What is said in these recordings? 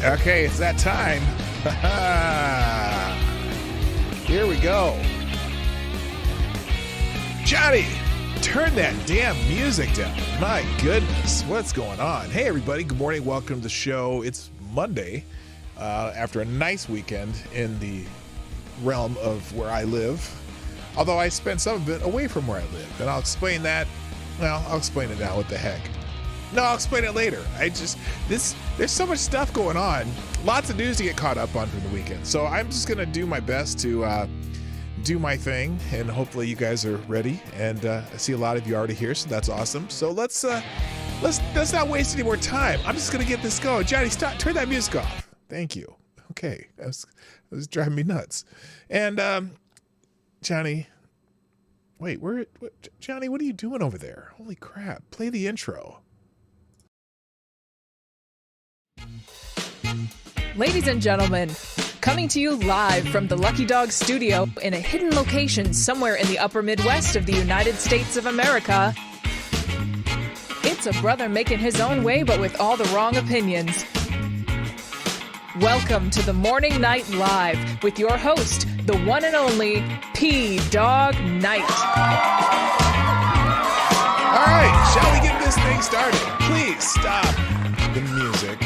Okay, it's that time. Here we go. Johnny, turn that damn music down. My goodness, what's going on? Hey, everybody. Good morning. Welcome to the show. It's Monday after a nice weekend in the realm of where I live. Although I spent some of it away from where I live. And I'll explain that. Well, I'll explain it now. What the heck? No, I'll explain it later. There's so much stuff going on. Lots of news to get caught up on from the weekend. So I'm just going to do my best to do my thing. And hopefully you guys are ready. And I see a lot of you already here, so that's awesome. So let's not waste any more time. I'm just going to get this going. Johnny, turn that music off. Thank you. Okay. That was driving me nuts. And Johnny, wait, Johnny, what are you doing over there? Holy crap. Play the intro. Ladies and gentlemen, coming to you live from the Lucky Dog studio in a hidden location somewhere in the upper Midwest of the United States of America, it's a brother making his own way but with all the wrong opinions. Welcome to the Morning Night Live with your host, the one and only P-Dog Knight. All right, shall we get this thing started? Please stop the music.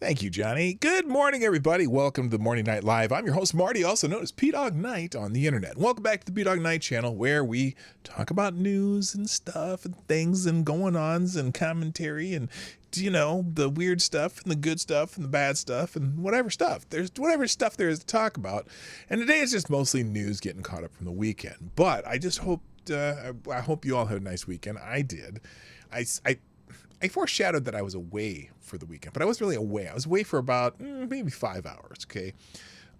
Thank you, Johnny. Good morning, everybody. Welcome to the Morning Night Live. I'm your host, Marty, also known as P-Dog Knight on the internet. Welcome back to the P-Dog Knight channel, where we talk about news and stuff and things and going-ons and commentary and, you know, the weird stuff and the good stuff and the bad stuff and whatever stuff. There's whatever stuff there is to talk about. And today is just mostly news getting caught up from the weekend. But I just hope, I hope you all had a nice weekend. I did. I foreshadowed that I was away for the weekend, but I wasn't really away. I was away for about maybe 5 hours, okay?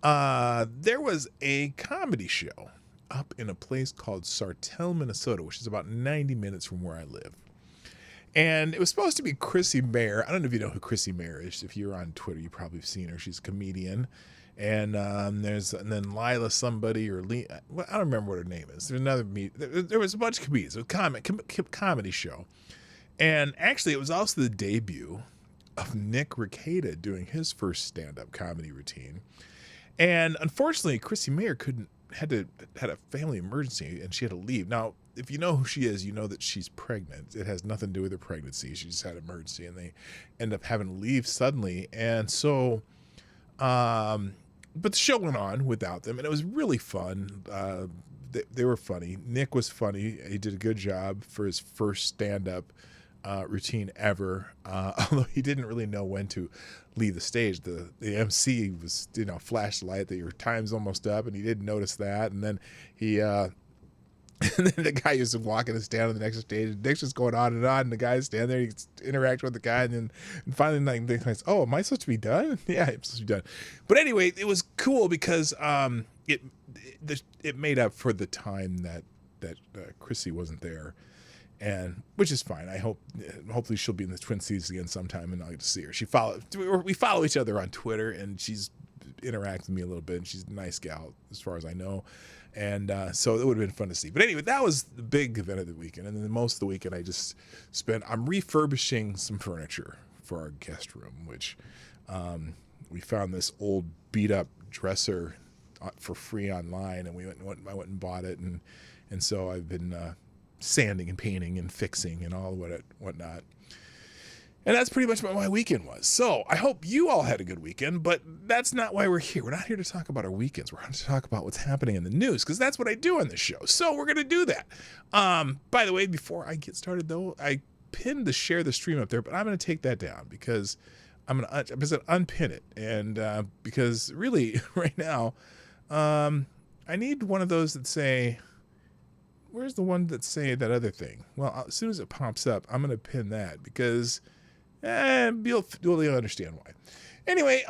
There was a comedy show up in a place called Sartell, Minnesota, which is about 90 minutes from where I live. And it was supposed to be Chrissy Mayer. I don't know if you know who Chrissy Mayer is. If you're on Twitter, you probably have seen her. She's a comedian. And then Lila somebody or Lee, well, I don't remember what her name is. There's another there was a bunch of comedians. It was a comedy show. And actually, it was also the debut of Nick Rekieta doing his first stand-up comedy routine. And unfortunately, Chrissy Mayer had a family emergency, and she had to leave. Now, if you know who she is, you know that she's pregnant. It has nothing to do with her pregnancy. She just had an emergency, and they end up having to leave suddenly. And so, but the show went on without them, and it was really fun. They were funny. Nick was funny. He did a good job for his first stand-up routine ever, although he didn't really know when to leave the stage. The MC was, flashed the light that your time's almost up, and he didn't notice that. And then and then the guy used to walk in and stand on the next stage. And Nick's just going on, and the guy's standing there. He interacts with the guy, and finally, Nick's like, "Oh, am I supposed to be done?" Yeah, I'm supposed to be done. But anyway, it was cool because it made up for the time that Chrissy wasn't there. And which is fine. Hopefully she'll be in the Twin Cities again sometime, and I'll get to see her. We follow each other on Twitter, and she's interacts with me a little bit, and she's a nice gal as far as I know. And so it would have been fun to see. But anyway, that was the big event of the weekend. And then most of the weekend I just I'm refurbishing some furniture for our guest room, which we found this old beat up dresser for free online, and I went and bought it, and so I've been sanding and painting and fixing and all whatnot. And that's pretty much what my weekend was. So I hope you all had a good weekend, but that's not why we're here. We're not here to talk about our weekends. We're here to talk about what's happening in the news, because that's what I do on this show. So we're going to do that. By the way, before I get started, though, I pinned the share the stream up there, but I'm going to take that down because I'm going to unpin it. And because really right now, I need one of those that say, where's the one that say that other thing? Well, as soon as it pops up, I'm going to pin that because you'll understand why. Anyway,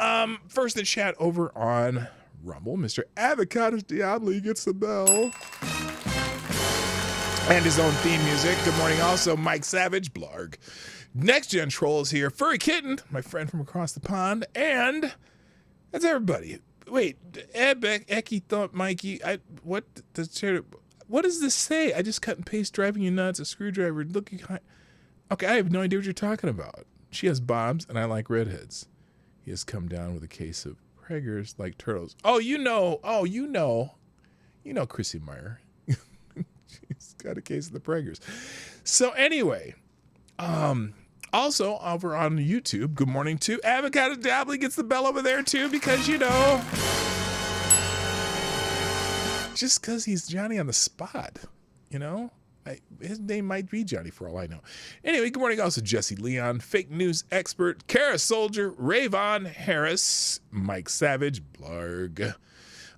first the chat over on Rumble. Mr. Avocados Diablo gets the bell. And his own theme music. Good morning also, Mike Savage, Blarg. Next Gen Trolls here. Furry Kitten, my friend from across the pond. And that's everybody. Wait, Eki thought Mikey. What does this say? I just cut and paste driving you nuts. A screwdriver looking high. Okay, I have no idea what you're talking about. She has bombs, and I like redheads. He has come down with a case of preggers like turtles. Oh, you know Chrissy Meyer. She's got a case of the preggers. So anyway, also over on YouTube, good morning to Avocado Dabbly gets the bell over there too, because just because he's Johnny on the spot, his name might be Johnny for all I know. Anyway, good morning also Jesse Leon, fake news expert, Kara Soldier, Rayvon Harris, Mike Savage, Blarg.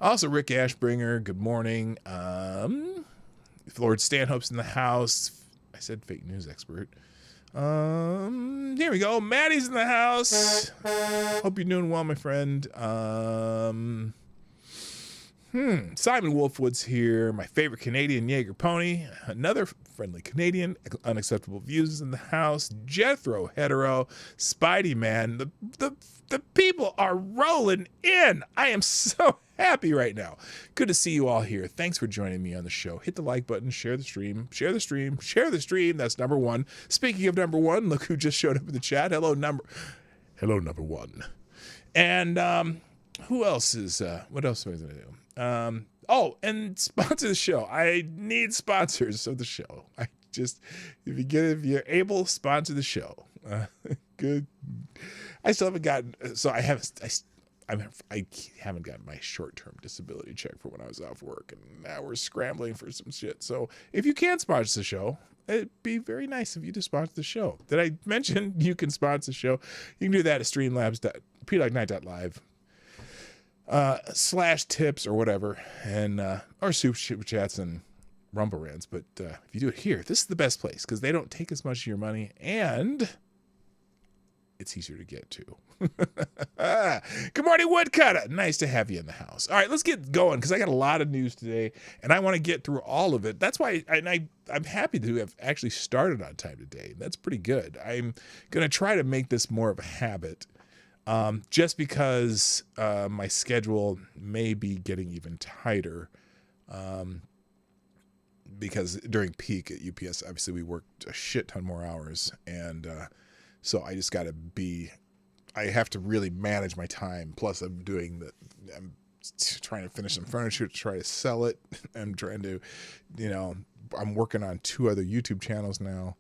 Also Rick Ashbringer, good morning. Lord Stanhope's in the house. I said fake news expert. Here we go. Maddie's in the house. Hope you're doing well, my friend. Simon Wolfwood's here. My favorite Canadian Jaeger pony. Another friendly Canadian. Unacceptable views in the house. Jethro Hetero. Spidey Man. The people are rolling in. I am so happy right now. Good to see you all here. Thanks for joining me on the show. Hit the like button. Share the stream. Share the stream. Share the stream. That's number one. Speaking of number one, look who just showed up in the chat. Hello, number one. And who else is? What else was I gonna do? And sponsor the show. I need sponsors of the show. If you're able, sponsor the show. Good. I still haven't gotten. So I haven't gotten my short-term disability check for when I was off work, and now we're scrambling for some shit. So if you can sponsor the show, it'd be very nice of you to sponsor the show. Did I mention you can sponsor the show? You can do that at streamlabs.pdognight.live. /tips or whatever, and or super chats and rumble rants. But if you do it here, this is the best place because they don't take as much of your money and it's easier to get to. Good morning, Woodcutter. Nice to have you in the house. All right, let's get going because I got a lot of news today and I want to get through all of it. That's why I'm happy to have actually started on time today. That's pretty good. I'm going to try to make this more of a habit. Just because my schedule may be getting even tighter, because during peak at UPS, obviously we worked a shit ton more hours, and so I just got to I have to really manage my time. Plus, I'm trying to finish some furniture to try to sell it. I'm trying to, I'm working on 2 other YouTube channels now,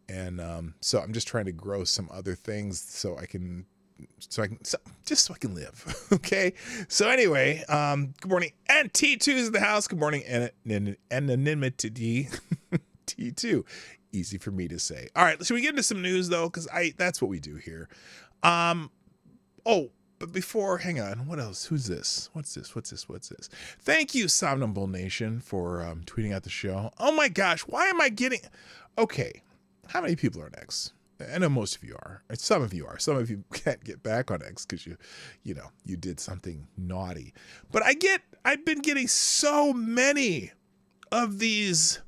and so I'm just trying to grow some other things so I can live. Okay. So anyway, good morning. And T2's in the house. Good morning. Anonymity T2. Easy for me to say. All right. Should we get into some news though? Cause that's what we do here. But before, hang on. What else? Who's this? What's this? Thank you, Somnambule Nation, for tweeting out the show. Oh my gosh. Why am I getting, okay. How many people are on X? I know most of you are. Some of you are. Some of you can't get back on X because you did something naughty. But I've been getting so many of these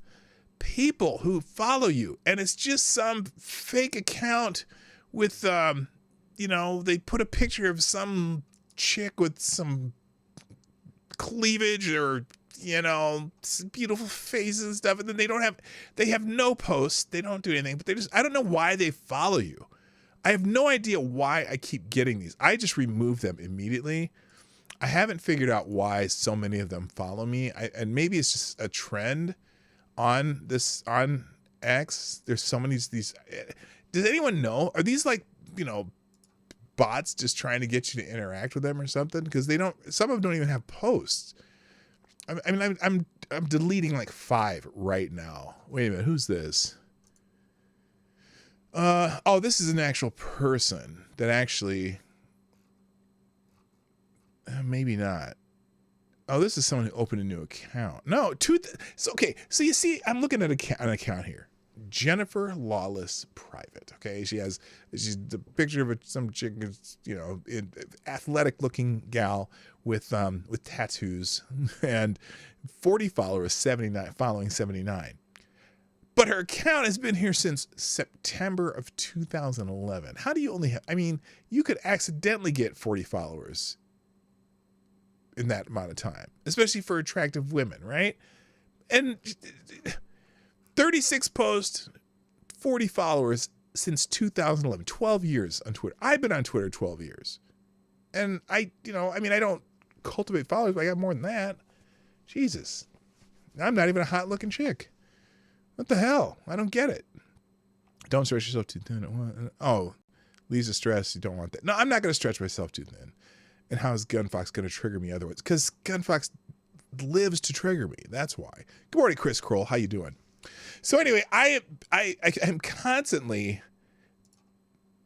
people who follow you, and it's just some fake account with they put a picture of some chick with some cleavage or beautiful faces and stuff, and then they have no posts, they don't do anything, but I don't know why they follow you. I have no idea why I keep getting these. I just remove them immediately. I haven't figured out why so many of them follow me, and maybe it's just a trend on X. There's so many of these. Does anyone know? Are these bots just trying to get you to interact with them or something? Because some of them don't even have posts. I'm deleting 5 right now. Wait a minute, who's this? This is an actual person that actually, maybe not. Oh, this is someone who opened a new account. No, okay. So you see, I'm looking at an account here. Jennifer Lawless Private. Okay, she's the picture of some chick, athletic looking gal with tattoos and 40 followers, 79 following 79. But her account has been here since September of 2011. How do you only have? You could accidentally get 40 followers in that amount of time, especially for attractive women, right? And 36 posts, 40 followers. since 2011, 12 years on Twitter. I've been on Twitter 12 years. And I don't cultivate followers, but I got more than that. Jesus. I'm not even a hot looking chick. What the hell? I don't get it. Don't stretch yourself too thin. Oh, leaves a stress. You don't want that. No, I'm not going to stretch myself too thin. And how is Gunfox going to trigger me otherwise? Because Gunfox lives to trigger me. That's why. Good morning, Chris Kroll. How you doing? So anyway, I am constantly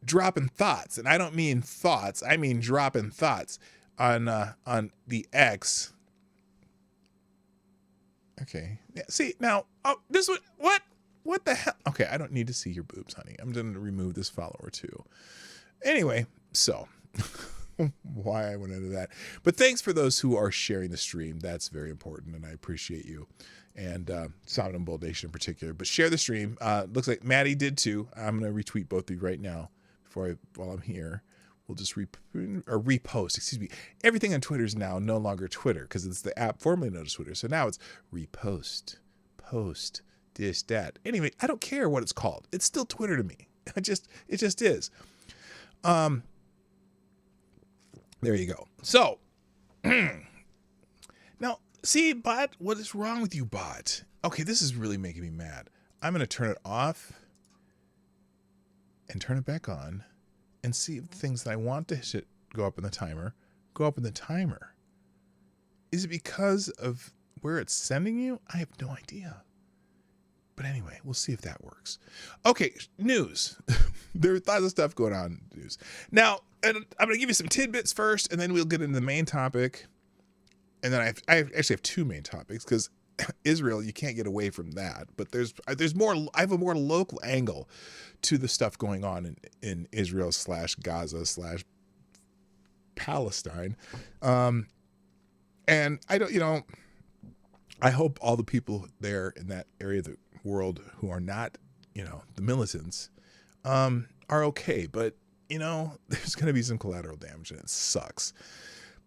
dropping thoughts, and I don't mean thoughts. I mean dropping thoughts on the X. Okay. Yeah, see now. Oh, this one. What the hell? Okay, I don't need to see your boobs, honey. I'm going to remove this follower too. Anyway, so why I went into that. But thanks for those who are sharing the stream. That's very important, and I appreciate you. And Sound and Bold Nation in particular. But share the stream. Looks like Maddie did too. I'm going to retweet both of you right now while I'm here. We'll just repost. Excuse me. Everything on Twitter is now no longer Twitter because it's the app formerly known as Twitter. So now it's repost, post, this, that. Anyway, I don't care what it's called. It's still Twitter to me. It just is. There you go. So now, see, bot, what is wrong with you, bot? Okay, this is really making me mad. I'm going to turn it off and turn it back on and see if things that I want to go up in the timer go up in the timer. Is it because of where it's sending you? I have no idea. But anyway, we'll see if that works. Okay, news. There's lots of stuff going on in news. Now, and I'm going to give you some tidbits first, and then we'll get into the main topic. And then I actually have two main topics, because Israel, you can't get away from that. But there's more. I have a more local angle to the stuff going on in Israel / Gaza / Palestine. And I don't, I hope all the people there in that area of the world who are not, the militants, are okay. But, there's going to be some collateral damage, and it sucks.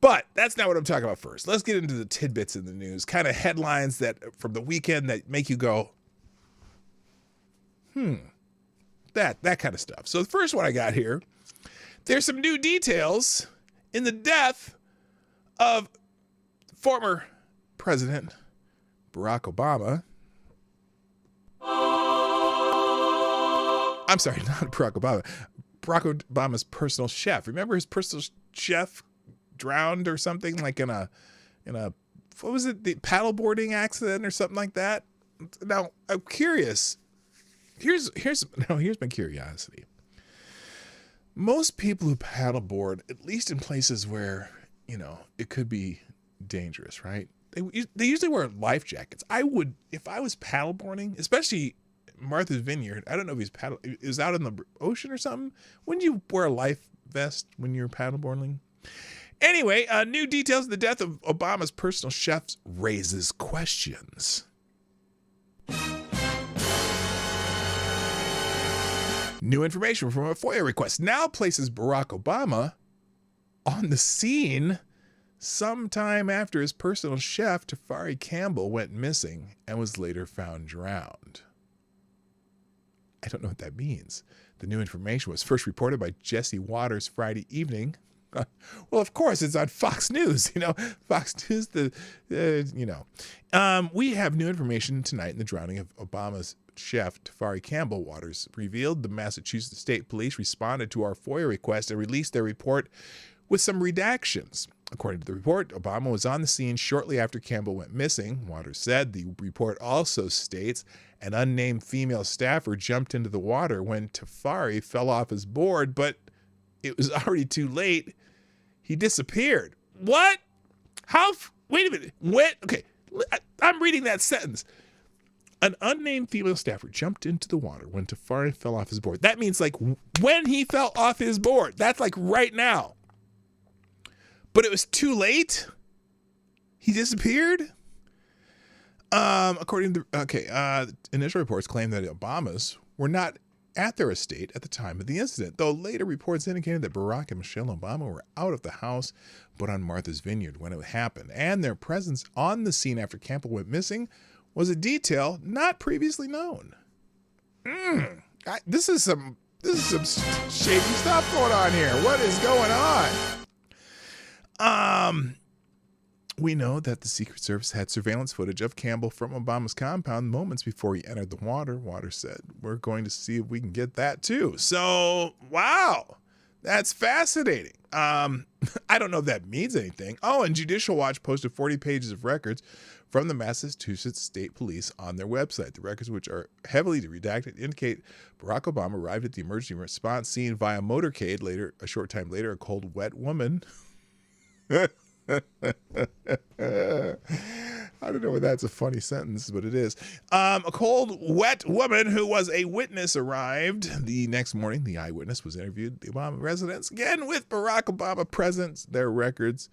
But that's not what I'm talking about first. Let's get into the tidbits in the news, kind of headlines that from the weekend that make you go, that kind of stuff. So the first one I got here, there's some new details in the death of former President Barack Obama. I'm sorry, not Barack Obama. Barack Obama's personal chef. Remember his personal chef drowned or something, like in a what was it, the paddleboarding accident or something like that? Now I'm curious. Here's my curiosity. Most people who paddleboard, at least in places where it could be dangerous, right? They usually wear life jackets. I would, if I was paddleboarding, especially Martha's Vineyard. I don't know if it was out in the ocean or something. Wouldn't you wear a life vest when you're paddleboarding? Anyway, new details of the death of Obama's personal chef raises questions. New information from a FOIA request now places Barack Obama on the scene sometime after his personal chef, Tafari Campbell, went missing and was later found drowned. I don't know what that means. The new information was first reported by Jesse Waters Friday evening. Well, of course, it's on Fox News. Fox News, we have new information tonight in the drowning of Obama's chef, Tafari Campbell. Waters revealed the Massachusetts State Police responded to our FOIA request and released their report with some redactions. According to the report, Obama was on the scene shortly after Campbell went missing. Waters said the report also states an unnamed female staffer jumped into the water when Tafari fell off his board, but it was already too late. He disappeared. What? How? Wait a minute. What? Okay, I'm reading that sentence. An unnamed female staffer jumped into the water when Tafari fell off his board. That means like when he fell off his board. That's like right now. But it was too late? He disappeared? According to initial reports claim that Obamas were not at their estate at the time of the incident, though later reports indicated that Barack and Michelle Obama were out of the house but on Martha's Vineyard when it happened, and their presence on the scene after Campbell went missing was a detail not previously known. This is some This is some shady stuff going on here. What is going on? We know that the Secret Service had surveillance footage of Campbell from Obama's compound moments before he entered the water. Water said, we're going to see if we can get that too. So, wow, that's fascinating. I don't know if that means anything. Oh, and Judicial Watch posted 40 pages of records from the Massachusetts State Police on their website. The records, which are heavily redacted, indicate Barack Obama arrived at the emergency response scene via motorcade. Later, a short time later, a cold, wet woman. I don't know if that's a funny sentence, but it is. A cold, wet woman who was a witness arrived. The next morning, the eyewitness was interviewed at the Obama residence, again with Barack Obama present. Their records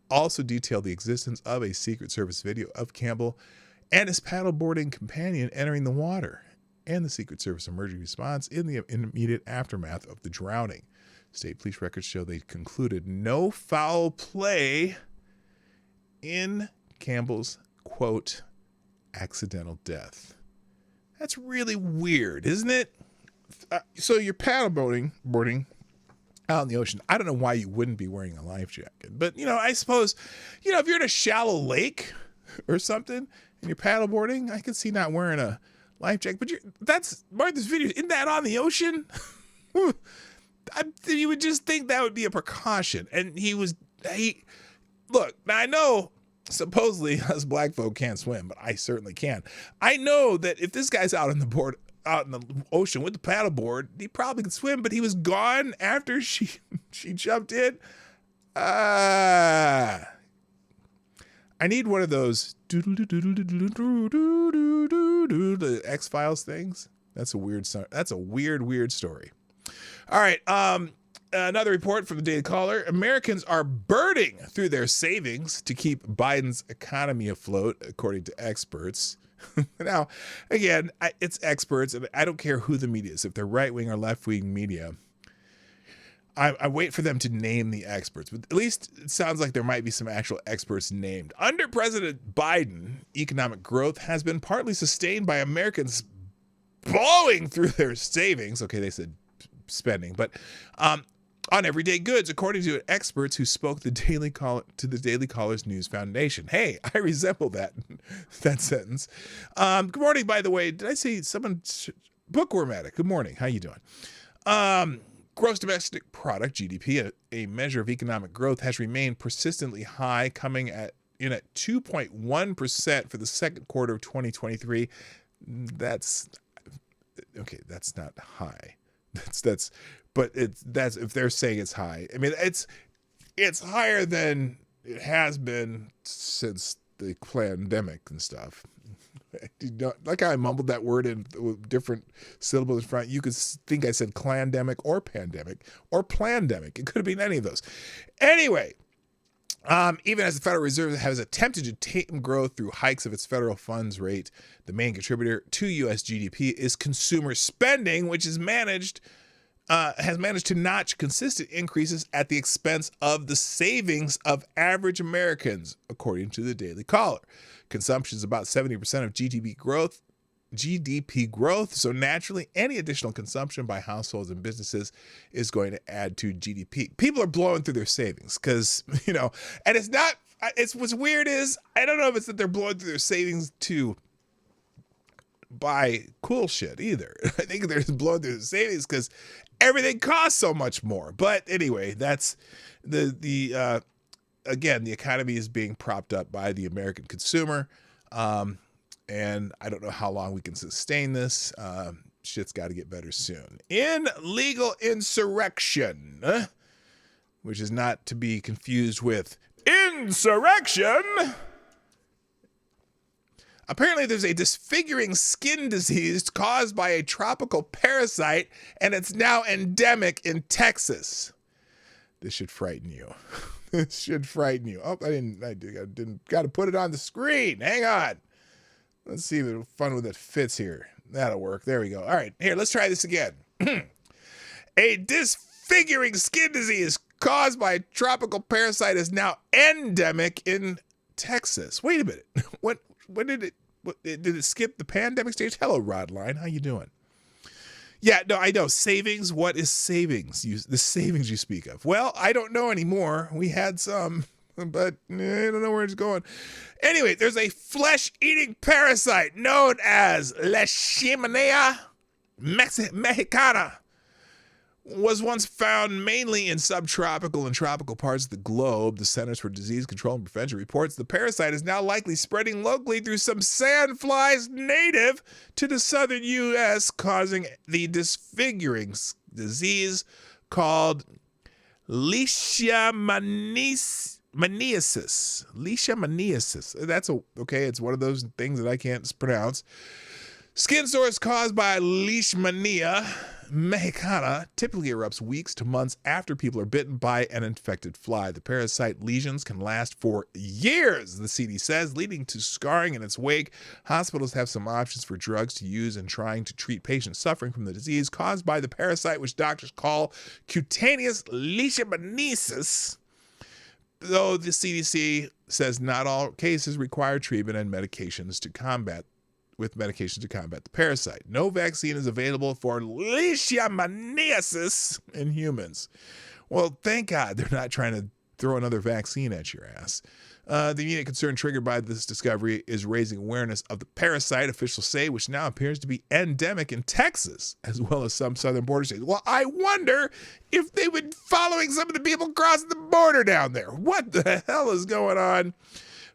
also detailed the existence of a Secret Service video of Campbell and his paddleboarding companion entering the water, and the Secret Service emergency response in the immediate aftermath of the drowning. State police records show they concluded no foul play in Campbell's, quote, accidental death. That's really weird, isn't it? So you're paddleboarding out in the ocean. I don't know why you wouldn't be wearing a life jacket, but I suppose, if you're in a shallow lake or something and you're paddleboarding, I could see not wearing a life jacket. But that's Martha's video. Isn't that on the ocean? You would just think that would be a precaution. And look, now I know supposedly us black folk can't swim, but I certainly can. I know that if this guy's out in the ocean with the paddleboard, he probably could swim, but he was gone after she jumped in. I need one of those the X-Files things. That's a weird story. All right. Another report from the Daily Caller. Americans are burning through their savings to keep Biden's economy afloat, according to experts. Now, again, it's experts, and I don't care who the media is. If they're right-wing or left-wing media, I wait for them to name the experts. But at least it sounds like there might be some actual experts named. Under President Biden, economic growth has been partly sustained by Americans blowing through their savings. Okay, they said spending, but on everyday goods, according to experts who spoke to the Daily Caller's News Foundation. Hey, I resemble that sentence. Good morning, by the way. Did I say someone? Bookwormatic. Good morning. How you doing? Gross domestic product, GDP, a measure of economic growth, has remained persistently high, coming in at 2.1% for the second quarter of 2023. That's okay. That's not high. But that's if they're saying it's high. I mean, it's higher than it has been since the pandemic and stuff. Like I mumbled that word in different syllables in front. You could think I said clandemic or pandemic or plandemic. It could have been any of those. Anyway, even as the Federal Reserve has attempted to tame growth through hikes of its federal funds rate, the main contributor to U.S. GDP is consumer spending, which has managed to notch consistent increases at the expense of the savings of average Americans, according to the Daily Caller. Consumption is about 70% of GDP growth, so naturally any additional consumption by households and businesses is going to add to GDP. People are blowing through their savings because, and what's weird is, I don't know if it's that they're blowing through their savings to buy cool shit either. I think they're just blowing through their savings because everything costs so much more. But anyway, that's again, the economy is being propped up by the American consumer. And I don't know how long we can sustain this. Shit's got to get better soon. In legal insurrection, which is not to be confused with insurrection. Apparently, there's a disfiguring skin disease caused by a tropical parasite, and it's now endemic in Texas. This should frighten you. This should frighten you. Oh, I didn't got to put it on the screen. Hang on. Let's see if the fun with it fits here. That'll work. There we go. All right, here, let's try this again. A disfiguring skin disease caused by a tropical parasite is now endemic in Texas. Wait a minute. When did it skip the pandemic stage? Hello, Rodline. How you doing? Yeah, no, I know. Savings. What is savings? The savings you speak of. Well, I don't know anymore. We had some, but I don't know where it's going. Anyway, there's a flesh-eating parasite known as Leishmania mexicana. Was once found mainly in subtropical and tropical parts of the globe. The Centers for Disease Control and Prevention reports the parasite is now likely spreading locally through some sandflies native to the southern U.S., causing the disfiguring disease called leishmaniasis. Leishmaniasis. That's okay. It's one of those things that I can't pronounce. Skin sores caused by Leishmania mexicana typically erupts weeks to months after people are bitten by an infected fly. The parasite lesions can last for years, the CDC says, leading to scarring in its wake. Hospitals have some options for drugs to use in trying to treat patients suffering from the disease caused by the parasite, which doctors call cutaneous leishmaniasis. Though the CDC says not all cases require treatment and medications to combat the parasite. No vaccine is available for leishmaniasis in humans. Well, thank God they're not trying to throw another vaccine at your ass. The immediate concern triggered by this discovery is raising awareness of the parasite, officials say, which now appears to be endemic in Texas, as well as some southern border states. Well, I wonder if they've been following some of the people crossing the border down there. What the hell is going on?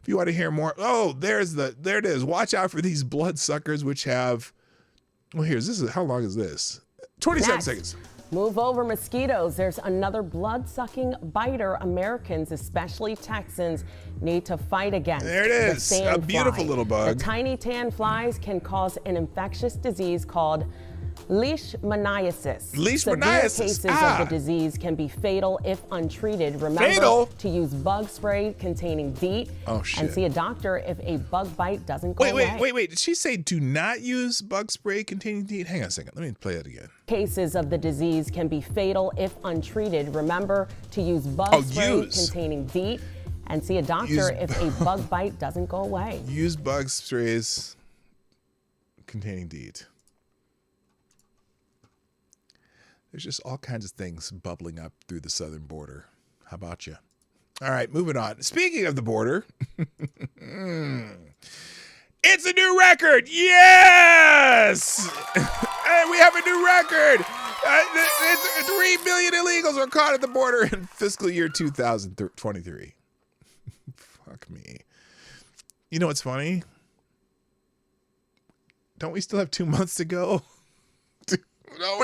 If you want to hear more, there it is. Watch out for these bloodsuckers, which have, how long is this? 27 seconds. Move over mosquitoes. There's another blood-sucking biter Americans, especially Texans, need to fight against. There it is, a beautiful little bug. The tiny tan flies can cause an infectious disease called leishmaniasis. Severe cases of the disease can be fatal if untreated. Remember to use bug spray containing DEET and see a doctor if a bug bite doesn't go away. Wait. Did she say do not use bug spray containing DEET? Hang on a second. Let me play that again. Cases of the disease can be fatal if untreated. Remember to use bug spray containing DEET and see a doctor if a bug bite doesn't go away. Use bug sprays containing DEET. There's just all kinds of things bubbling up through the southern border. How about you? All right, moving on. Speaking of the border, it's a new record. Yes! And we have a new record. 3 million illegals were caught at the border in fiscal year 2023. Fuck me. You know what's funny? Don't we still have 2 months to go? No,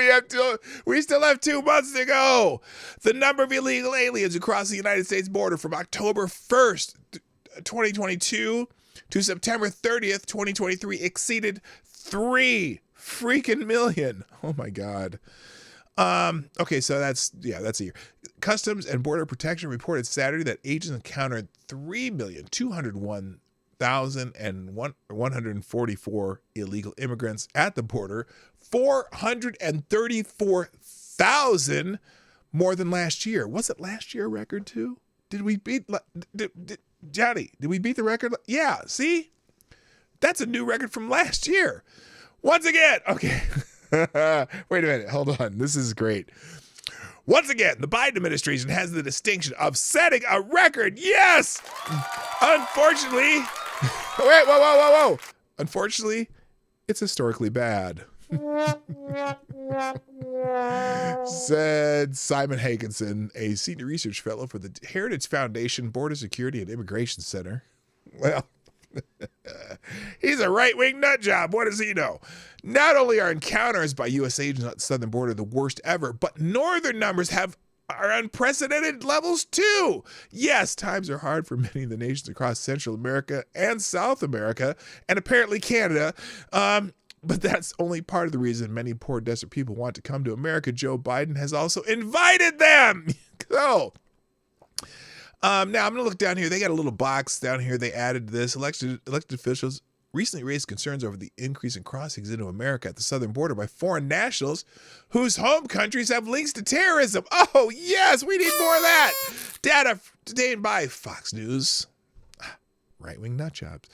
we still have 2 months to go. The number of illegal aliens across the United States border from October 1st, 2022 to September 30th, 2023 exceeded 3 freaking million. Oh my God. Okay, so that's a year. Customs and Border Protection reported Saturday that agents encountered 3,201,144 illegal immigrants at the border, 434,000 more than last year. Was it last year a record too? Did we beat Johnny? Did we beat the record? Yeah, see? That's a new record from last year. Once again, okay. Wait a minute, hold on. This is great. Once again, the Biden administration has the distinction of setting a record. Yes! Unfortunately, whoa. Unfortunately, it's historically bad. Said Simon Hagenson, a senior research fellow for the Heritage Foundation Border Security and Immigration Center. Well, he's a right-wing nut job. What does he know? Not only are encounters by U.S. agents at the southern border the worst ever, but northern numbers are unprecedented levels too. Yes, times are hard for many of the nations across Central America and South America, and apparently Canada. But that's only part of the reason many poor, desperate people want to come to America. Joe Biden has also invited them. So, now I'm going to look down here. They got a little box down here. They added this. Elected officials recently raised concerns over the increase in crossings into America at the southern border by foreign nationals whose home countries have links to terrorism. Oh, yes, we need more of that. Data obtained by Fox News. Right-wing nut jobs.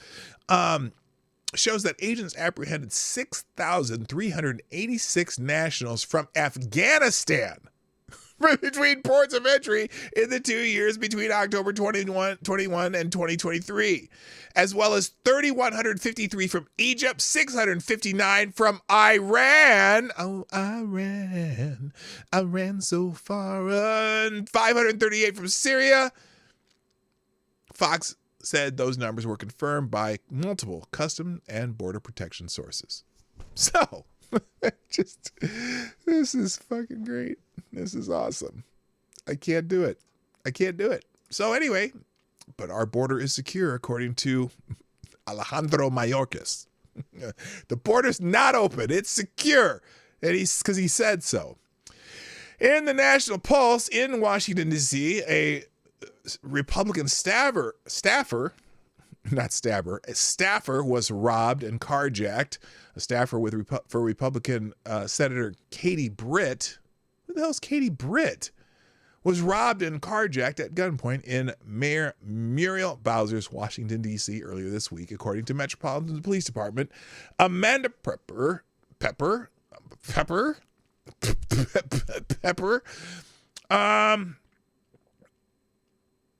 shows that agents apprehended 6,386 nationals from Afghanistan between ports of entry in the 2 years between October 2021 and 2023, as well as 3,153 from Egypt, 659 from Iran. Oh, Iran so far, and 538 from Syria. Fox said those numbers were confirmed by multiple Customs and Border Protection sources. So, this is fucking great. This is awesome. I can't do it. So anyway, but our border is secure, according to Alejandro Mayorkas. The border's not open. It's secure. And because he said so. In the National Pulse in Washington, D.C., a Republican staffer was robbed and carjacked. A staffer for Republican Senator Katie Britt. Who the hell's Katie Britt? Was robbed and carjacked at gunpoint in Mayor Muriel Bowser's Washington, D.C. earlier this week, according to Metropolitan Police Department. Amanda Pepper,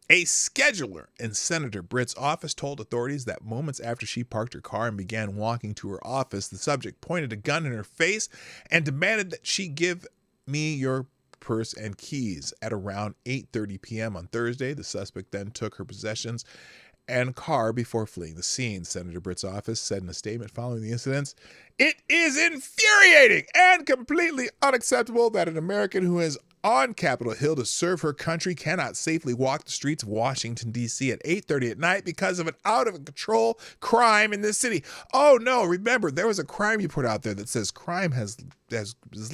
a scheduler in Senator Britt's office told authorities that moments after she parked her car and began walking to her office, the subject pointed a gun in her face and demanded that she give me your purse and keys. At around 8:30 p.m. on Thursday, the suspect then took her possessions and car before fleeing the scene. Senator Britt's office said in a statement following the incidents, "It is infuriating and completely unacceptable that an American who is on Capitol Hill to serve her country cannot safely walk the streets of Washington, D.C. at 8:30 at night because of an out-of-control crime in this city." Oh, no, remember, there was a crime you put out there that says crime is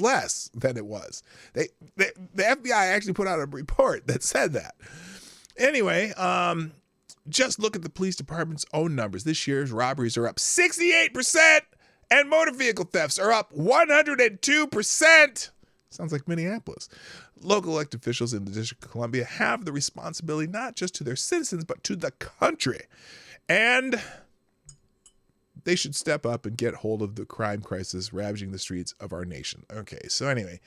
less than it was. The FBI actually put out a report that said that. Anyway, just look at the police department's own numbers. This year's robberies are up 68%, and motor vehicle thefts are up 102%. Sounds like Minneapolis. Local elected officials in the District of Columbia have the responsibility not just to their citizens, but to the country. And they should step up and get hold of the crime crisis ravaging the streets of our nation. Okay, so anyway.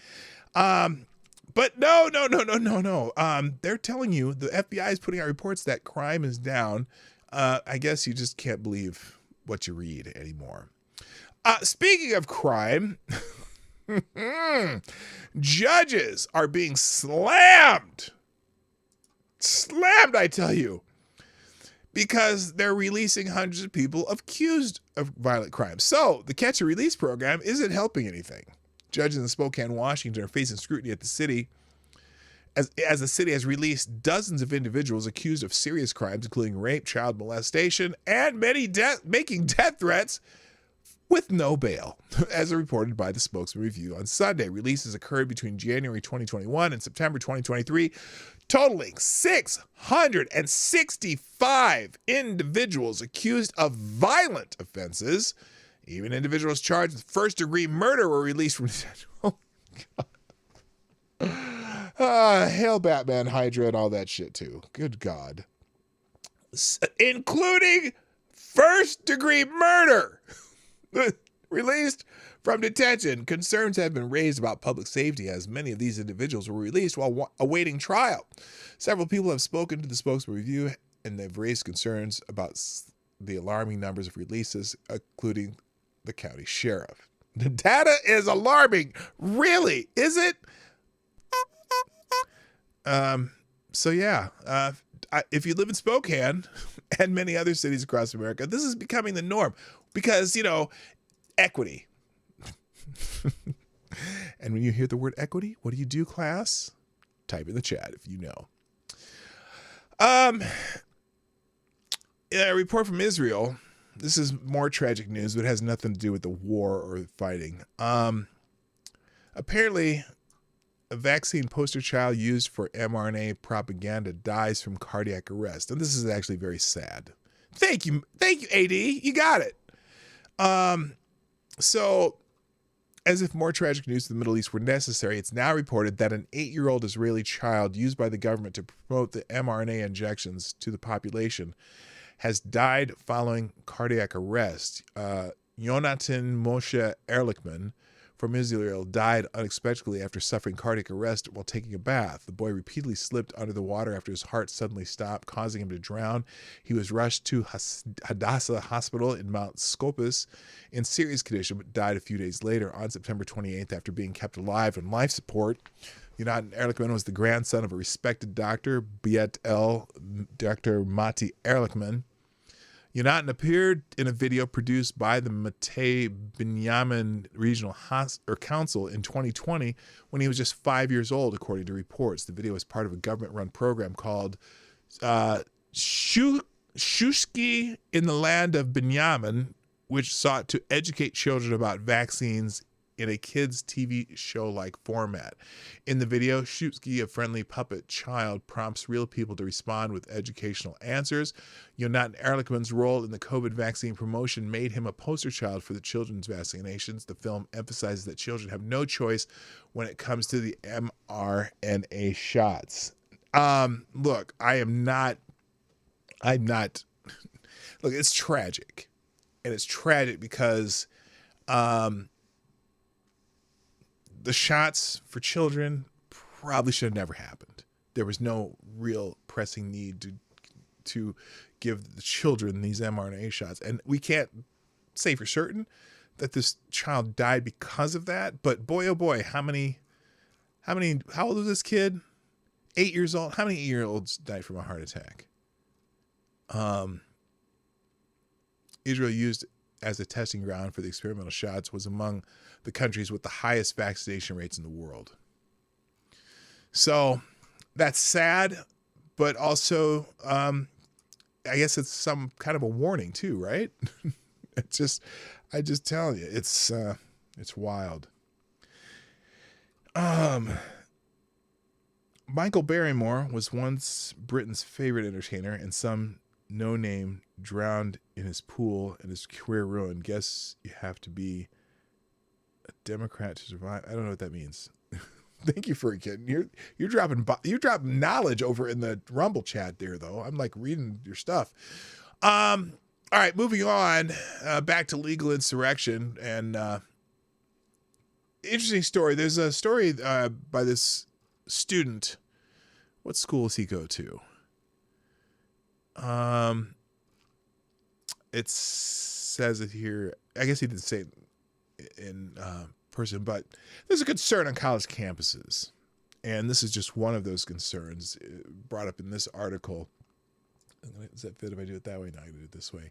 But no. They're telling you, the FBI is putting out reports that crime is down. I guess you just can't believe what you read anymore. Speaking of crime... Judges are being slammed, I tell you, because they're releasing hundreds of people accused of violent crimes. So the catch and release program isn't helping anything. Judges in Spokane, Washington are facing scrutiny at the city as the city has released dozens of individuals accused of serious crimes, including rape, child molestation, and many making death threats with no bail, as reported by the Spokesman Review on Sunday. Releases occurred between January 2021 and September 2023, totaling 665 individuals accused of violent offenses. Even individuals charged with first-degree murder were released from detention. Oh, God. Hail Batman, Hydra, and all that shit, too. Good God. Including first-degree murder. Released from detention. Concerns have been raised about public safety as many of these individuals were released while awaiting trial. Several people have spoken to the Spokesman Review and they've raised concerns about the alarming numbers of releases, including the county sheriff. The data is alarming. Really? Is it? So yeah, if you live in Spokane and many other cities across America, this is becoming the norm because, equity. And when you hear the word equity, what do you do, class? Type in the chat if you know. A report from Israel. This is more tragic news, but it has nothing to do with the war or the fighting. Apparently, a vaccine poster child used for mRNA propaganda dies from cardiac arrest. And this is actually very sad. Thank you, AD. You got it. So, as if more tragic news to the Middle East were necessary, it's now reported that an 8-year-old Israeli child used by the government to promote the mRNA injections to the population has died following cardiac arrest. Jonathan Moshe Ehrlichman from Israel died unexpectedly after suffering cardiac arrest while taking a bath. The boy repeatedly slipped under the water after his heart suddenly stopped, causing him to drown. He was rushed to Hadassah Hospital in Mount Scopus in serious condition, but died a few days later on September 28th after being kept alive on life support. Jonathan Ehrlichman was the grandson of a respected doctor, Dr. Mati Ehrlichman. Jonathan appeared in a video produced by the Matei Binyamin Regional Council in 2020 when he was just 5 years old, according to reports. The video was part of a government-run program called Shushki in the Land of Binyamin, which sought to educate children about vaccines in a kids' TV show-like format. In the video, Shutsky, a friendly puppet child, prompts real people to respond with educational answers. Jonathan Ehrlichman's role in the COVID vaccine promotion made him a poster child for the children's vaccinations. The film emphasizes that children have no choice when it comes to the mRNA shots. Look, I'm not, look, it's tragic. And it's tragic because, the shots for children probably should have never happened. There was no real pressing need to give the children these mRNA shots. And we can't say for certain that this child died because of that. But boy, oh boy, how old was this kid? 8 years old. How many 8-year-olds died from a heart attack? Israel used as a testing ground for the experimental shots was among the countries with the highest vaccination rates in the world. So that's sad, but also, I guess it's some kind of a warning too, right? I just tell you, it's wild. Michael Barrymore was once Britain's favorite entertainer, and some no-name drowned in his pool and his career ruined. Guess you have to be a Democrat to survive. I don't know what that means. Thank you for it, kid. You're dropping knowledge over in the Rumble chat there, though. I'm like reading your stuff. All right, moving on. Back to legal insurrection, and interesting story. There's a story by this student. What school does he go to? It says it here. I guess he didn't say it in person, but there's a concern on college campuses. And this is just one of those concerns brought up in this article. Does that fit if I do it that way? No, I do it this way.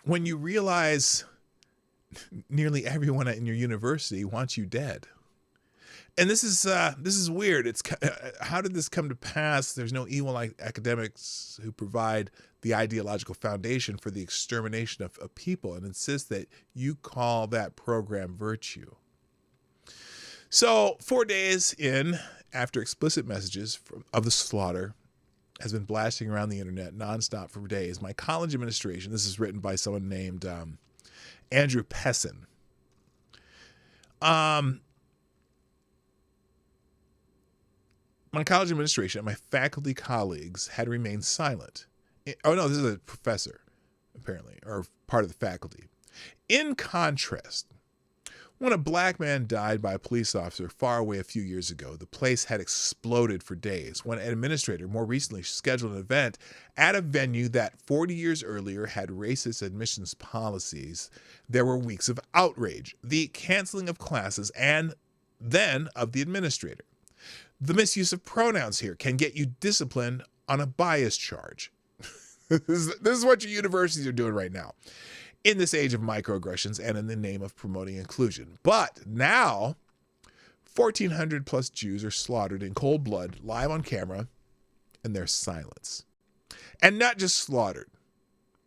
When you realize nearly everyone in your university wants you dead. And this is weird. It's how did this come to pass? There's no evil academics who provide the ideological foundation for the extermination of people and insist that you call that program virtue. So 4 days in, after explicit messages of the slaughter has been blasting around the internet nonstop for days, my college administration, this is written by someone named Andrew Pessin, my college administration and my faculty colleagues had remained silent. Oh, no, this is a professor, apparently, or part of the faculty. In contrast, when a black man died by a police officer far away a few years ago, the place had exploded for days. When an administrator more recently scheduled an event at a venue that 40 years earlier had racist admissions policies, there were weeks of outrage, the canceling of classes, and then of the administrator. The misuse of pronouns here can get you disciplined on a bias charge. This is what your universities are doing right now in this age of microaggressions and in the name of promoting inclusion. But now, 1,400 plus Jews are slaughtered in cold blood, live on camera, and there's silence. And not just slaughtered.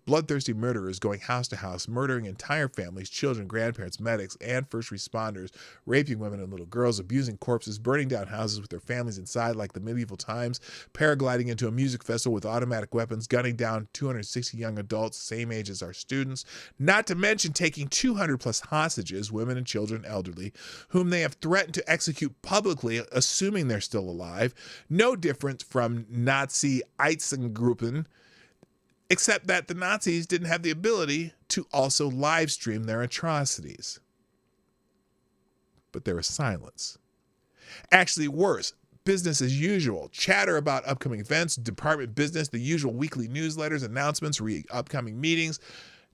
Bloodthirsty murderers going house to house, murdering entire families, children, grandparents, medics, and first responders, raping women and little girls, abusing corpses, burning down houses with their families inside like the medieval times, paragliding into a music festival with automatic weapons, gunning down 260 young adults, same age as our students, not to mention taking 200 plus hostages, women and children, elderly, whom they have threatened to execute publicly, assuming they're still alive, no different from Nazi Einsatzgruppen. except that the Nazis didn't have the ability to also live stream their atrocities. But there was silence. Actually worse, business as usual, chatter about upcoming events, department business, the usual weekly newsletters, announcements, upcoming meetings.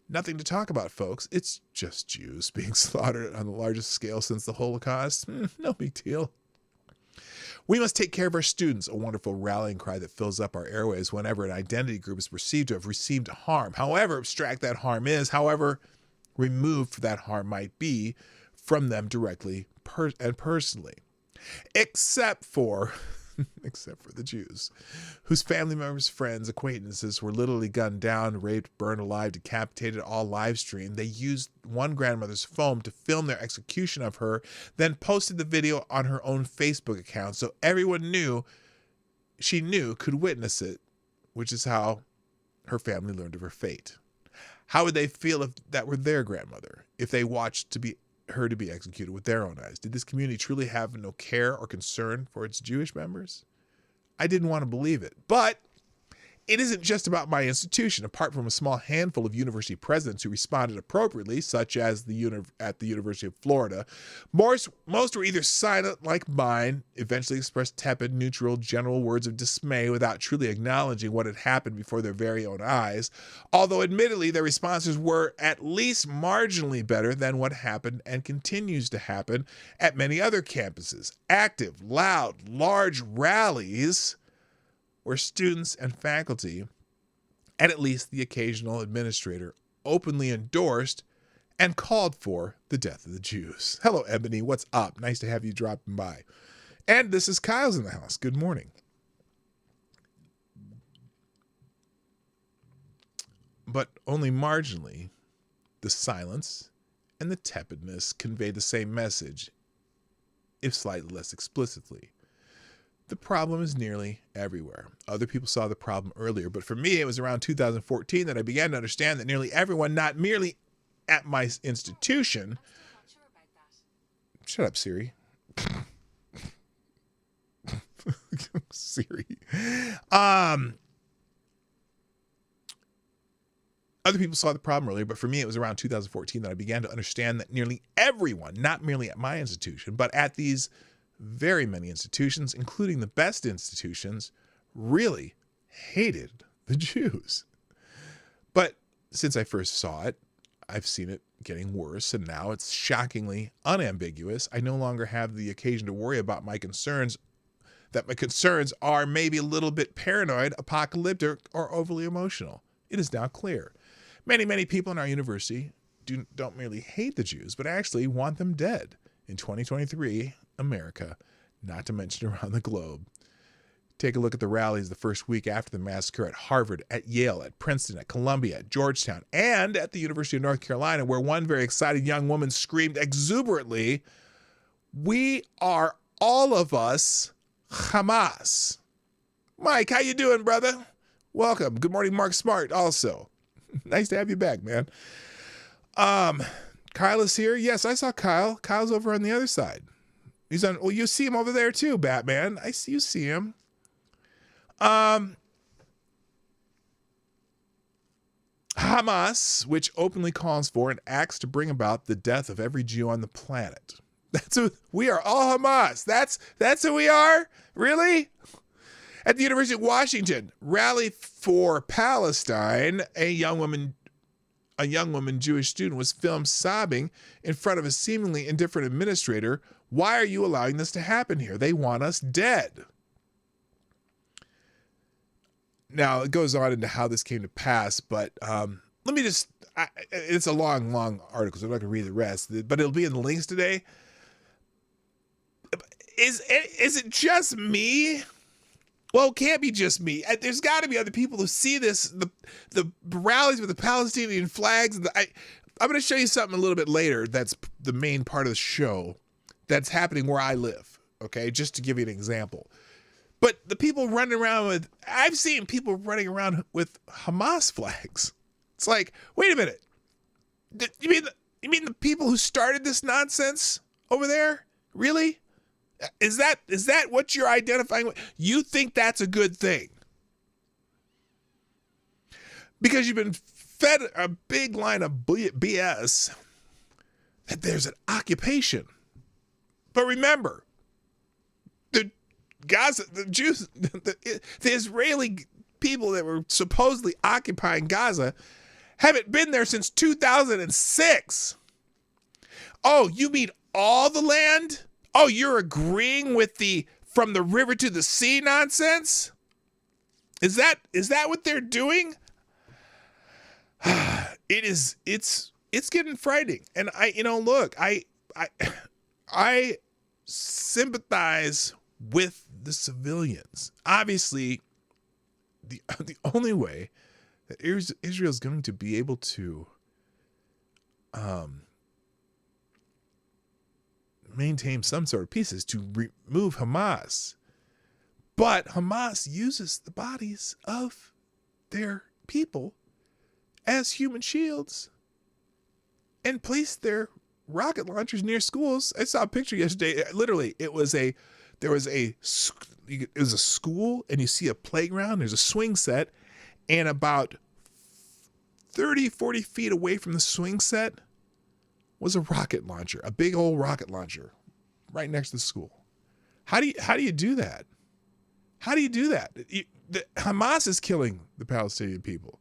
Nothing to talk about, folks. It's just Jews being slaughtered on the largest scale since the Holocaust. No big deal. We must take care of our students, a wonderful rallying cry that fills up our airwaves whenever an identity group is perceived to have received harm. However abstract that harm is, however removed that harm might be from them directly and personally. Except for the Jews, whose family members, friends, acquaintances were literally gunned down, raped, burned alive, decapitated, all live streamed. They used one grandmother's phone to film their execution of her, then posted the video on her own Facebook account so everyone she knew could witness it, which is how her family learned of her fate. How would they feel if that were their grandmother, if they watched her to be executed with their own eyes? Did this community truly have no care or concern for its Jewish members? I didn't want to believe it, but it isn't just about my institution. Apart from a small handful of university presidents who responded appropriately, such as at the University of Florida, most were either silent like mine, eventually expressed tepid, neutral, general words of dismay without truly acknowledging what had happened before their very own eyes, although admittedly their responses were at least marginally better than what happened and continues to happen at many other campuses. Active, loud, large rallies where students and faculty, and at least the occasional administrator, openly endorsed and called for the death of the Jews. Hello, Ebony. What's up? Nice to have you dropping by. And this is Kyle's in the house. Good morning. But only marginally, the silence and the tepidness convey the same message, if slightly less explicitly. The problem is nearly everywhere. Other people saw the problem earlier, but for me, it was around 2014 that I began to understand that nearly everyone, not merely at my institution. Shut up, Siri. Siri. Other people saw the problem earlier, but for me, it was around 2014 that I began to understand that nearly everyone, not merely at my institution, but at these very many institutions, including the best institutions, really hated the Jews. But since I first saw it, I've seen it getting worse, and now it's shockingly unambiguous. I no longer have the occasion to worry about my concerns are maybe a little bit paranoid, apocalyptic, or overly emotional. It is now clear. Many people in our university don't merely hate the Jews, but actually want them dead. In 2023, America, not to mention around the globe. Take a look at the rallies the first week after the massacre at Harvard, at Yale, at Princeton, at Columbia, at Georgetown, and at the University of North Carolina, where one very excited young woman screamed exuberantly, "We are all of us Hamas." Mike, how you doing, brother? Welcome. Good morning, Mark Smart, also. Nice to have you back, man. Kyle is here. Yes, I saw Kyle. Kyle's over on the other side. He's on. Well, you see him over there too, Batman. You see him. Hamas, which openly calls for and acts to bring about the death of every Jew on the planet. We are all Hamas. That's who we are? Really? At the University of Washington, Rally for Palestine, a young woman, Jewish student, was filmed sobbing in front of a seemingly indifferent administrator. "Why are you allowing this to happen here? They want us dead." Now, it goes on into how this came to pass, but let me just, it's a long article, so I'm not going to read the rest, but it'll be in the links today. Is it just me? Well, it can't be just me. There's got to be other people who see this, the rallies with the Palestinian flags. I'm going to show you something a little bit later that's the main part of the show that's happening where I live, okay? Just to give you an example. But the people running around I've seen people running around with Hamas flags. It's like, wait a minute. You mean the people who started this nonsense over there? Really? Is that what you're identifying with? You think that's a good thing? because you've been fed a big line of BS that there's an occupation. But remember, the Gaza, the Jews, the Israeli people that were supposedly occupying Gaza haven't been there since 2006. Oh, you mean all the land? Oh, you're agreeing with the from the river to the sea nonsense? Is that what they're doing? It's getting frightening. And I sympathize with the civilians. Obviously, the only way that Israel is going to be able to maintain some sort of peace is to remove Hamas. But Hamas uses the bodies of their people as human shields and place their rocket launchers near schools. I saw a picture yesterday. Literally, it was a school, and you see a playground. There's a swing set, and about 30, 40 feet away from the swing set was a rocket launcher, a big old rocket launcher right next to the school. How do you do that? How do you do that? Hamas is killing the Palestinian people.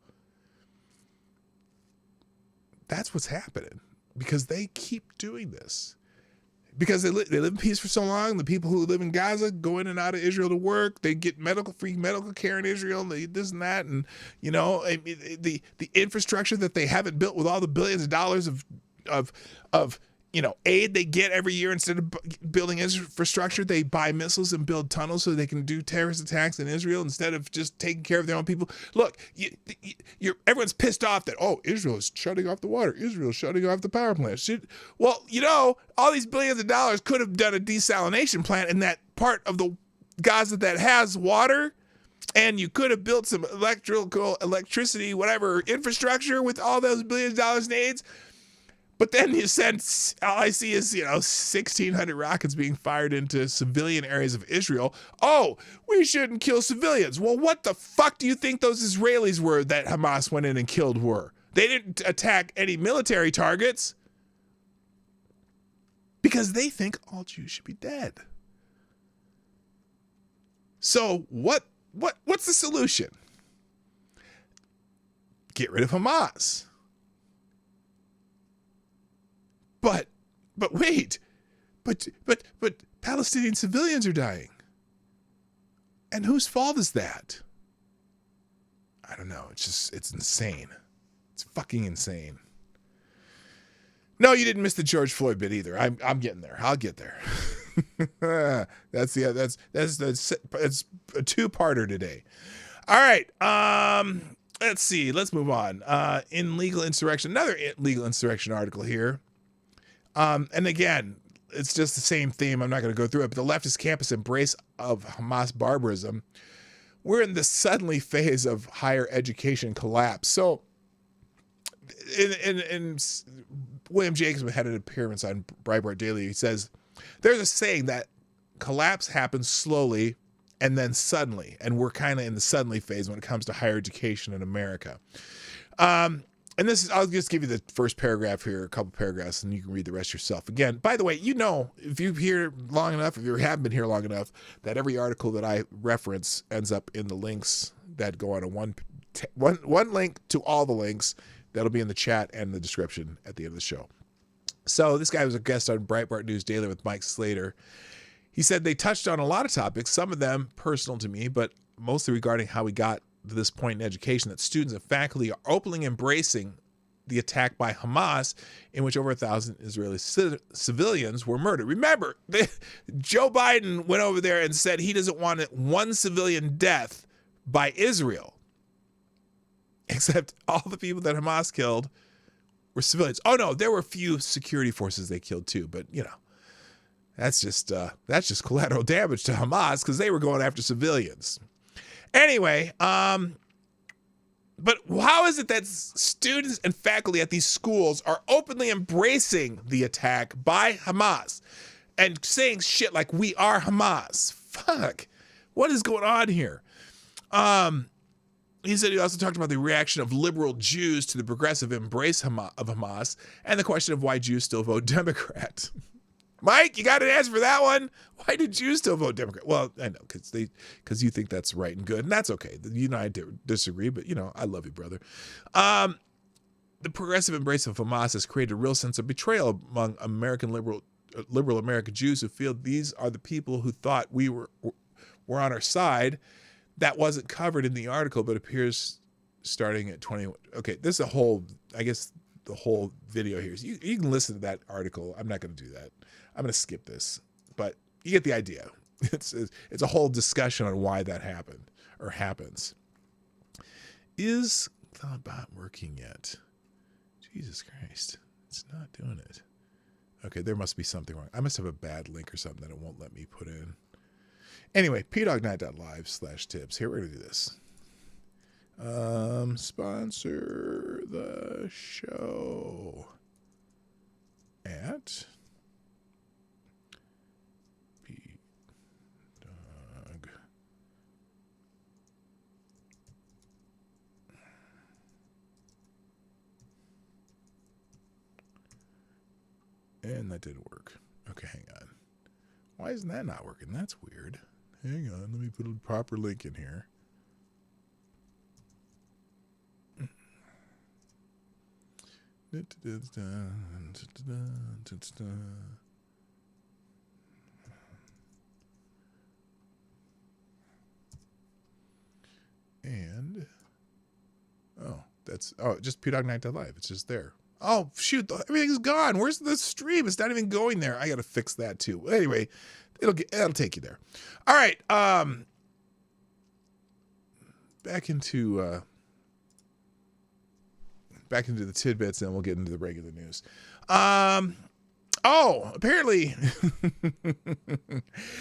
That's what's happening because they keep doing this. Because they live in peace for so long. The people who live in Gaza go in and out of Israel to work. They get free medical care in Israel, and this and that. And, the infrastructure that they haven't built with all the billions of dollars of aid they get every year. Instead of building infrastructure, they buy missiles and build tunnels so they can do terrorist attacks in Israel instead of just taking care of their own people. Look, everyone's pissed off that, Israel is shutting off the water. Israel is shutting off the power plants. Well, all these billions of dollars could have done a desalination plant in that part of the Gaza that has water. And you could have built some electricity, whatever, infrastructure with all those billions of dollars in aids. But then you send, all I see is, 1,600 rockets being fired into civilian areas of Israel. Oh, we shouldn't kill civilians. Well, what the fuck do you think those Israelis were that Hamas went in and killed were? They didn't attack any military targets because they think all Jews should be dead. So what's the solution? Get rid of Hamas. But wait, but Palestinian civilians are dying. And whose fault is that? I don't know. It's insane. It's fucking insane. No, you didn't miss the George Floyd bit either. I'm getting there. I'll get there. That's a two-parter today. All right. Let's see. Let's move on. In legal insurrection, another legal insurrection article here. And again, it's just the same theme. I'm not going to go through it, but the leftist campus embrace of Hamas barbarism. We're in the suddenly phase of higher education collapse. So, in William Jacobs had an appearance on Breitbart Daily. He says, there's a saying that collapse happens slowly and then suddenly. And we're kind of in the suddenly phase when it comes to higher education in America. And I'll just give you the first paragraph here, a couple paragraphs, and you can read the rest yourself. Again, by the way, if you've here long enough, if you have been here long enough, that every article that I reference ends up in the links that go on one link to all the links that'll be in the chat and the description at the end of the show. So this guy was a guest on Breitbart News Daily with Mike Slater. He said they touched on a lot of topics, some of them personal to me, but mostly regarding how we got to this point in education, that students and faculty are openly embracing the attack by Hamas, in which over 1,000 Israeli civilians were murdered. Remember, Joe Biden went over there and said he doesn't want one civilian death by Israel, except all the people that Hamas killed were civilians. Oh no, there were a few security forces they killed too, but that's just collateral damage to Hamas because they were going after civilians. Anyway, but how is it that students and faculty at these schools are openly embracing the attack by Hamas and saying shit like, we are Hamas? Fuck. What is going on here? He also talked about the reaction of liberal Jews to the progressive embrace of Hamas and the question of why Jews still vote Democrat. Mike, you got an answer for that one? Why do Jews still vote Democrat? Well, I know, because you think that's right and good, and that's okay. You and I disagree, but, I love you, brother. The progressive embrace of Hamas has created a real sense of betrayal among liberal American Jews who feel these are the people who thought we were on our side. That wasn't covered in the article, but appears starting at 20. Okay, this is the whole video here. So you can listen to that article. I'm not going to do that. I'm going to skip this, but you get the idea. It's a whole discussion on why that happened or happens. Is the bot working yet? Jesus Christ, it's not doing it. Okay, there must be something wrong. I must have a bad link or something that it won't let me put in. Anyway, pdognight.live/tips. Here, we're going to do this. Sponsor the show at pdog. And that didn't work. Okay, hang on. Why isn't that not working? That's weird. Hang on, let me put a proper link in here. And just pdognight.live. It's just there. Oh shoot, everything's gone. Where's the stream? It's not even going there. I gotta fix that too. Anyway, it'll take you there. All right. Back into the tidbits, and we'll get into the regular news. Apparently.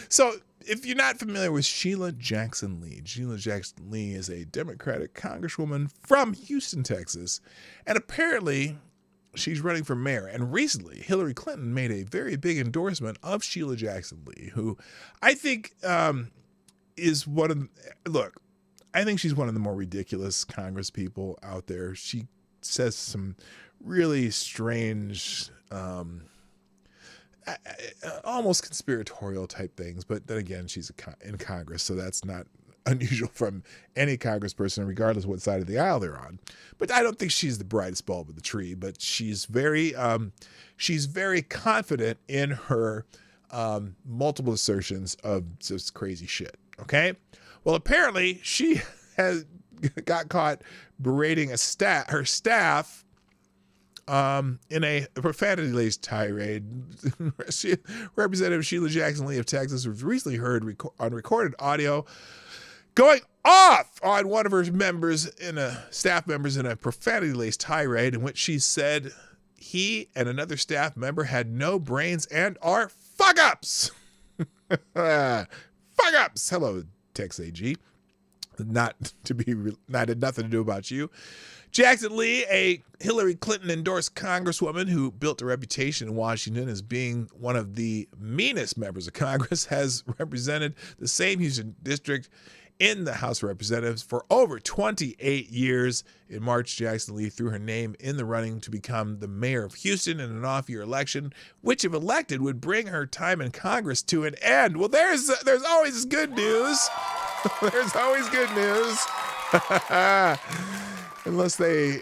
So if you're not familiar with Sheila Jackson Lee is a Democratic congresswoman from Houston, Texas, and apparently she's running for mayor. And recently, Hillary Clinton made a very big endorsement of Sheila Jackson Lee, who I think is I think she's one of the more ridiculous Congress people out there. She says some really strange, almost conspiratorial type things. But then again, she's in Congress, so that's not unusual from any congressperson, regardless of what side of the aisle they're on. But I don't think she's the brightest bulb in the tree. But she's very confident in her multiple assertions of just crazy shit. Okay, well, apparently she has got caught berating her staff in a profanity-laced tirade. Representative Sheila Jackson Lee of Texas was recently heard on recorded audio going off on one of her staff members in a profanity-laced tirade in which she said he and another staff member had no brains and are fuck-ups. Fuck-ups. Hello, Tex AG. Not had nothing to do about you. Jackson Lee, a Hillary Clinton-endorsed congresswoman who built a reputation in Washington as being one of the meanest members of Congress, has represented the same Houston district in the House of Representatives for over 28 years. In March, Jackson Lee threw her name in the running to become the mayor of Houston in an off-year election, which, if elected, would bring her time in Congress to an end. Well, there's always good news. There's always good news. Unless they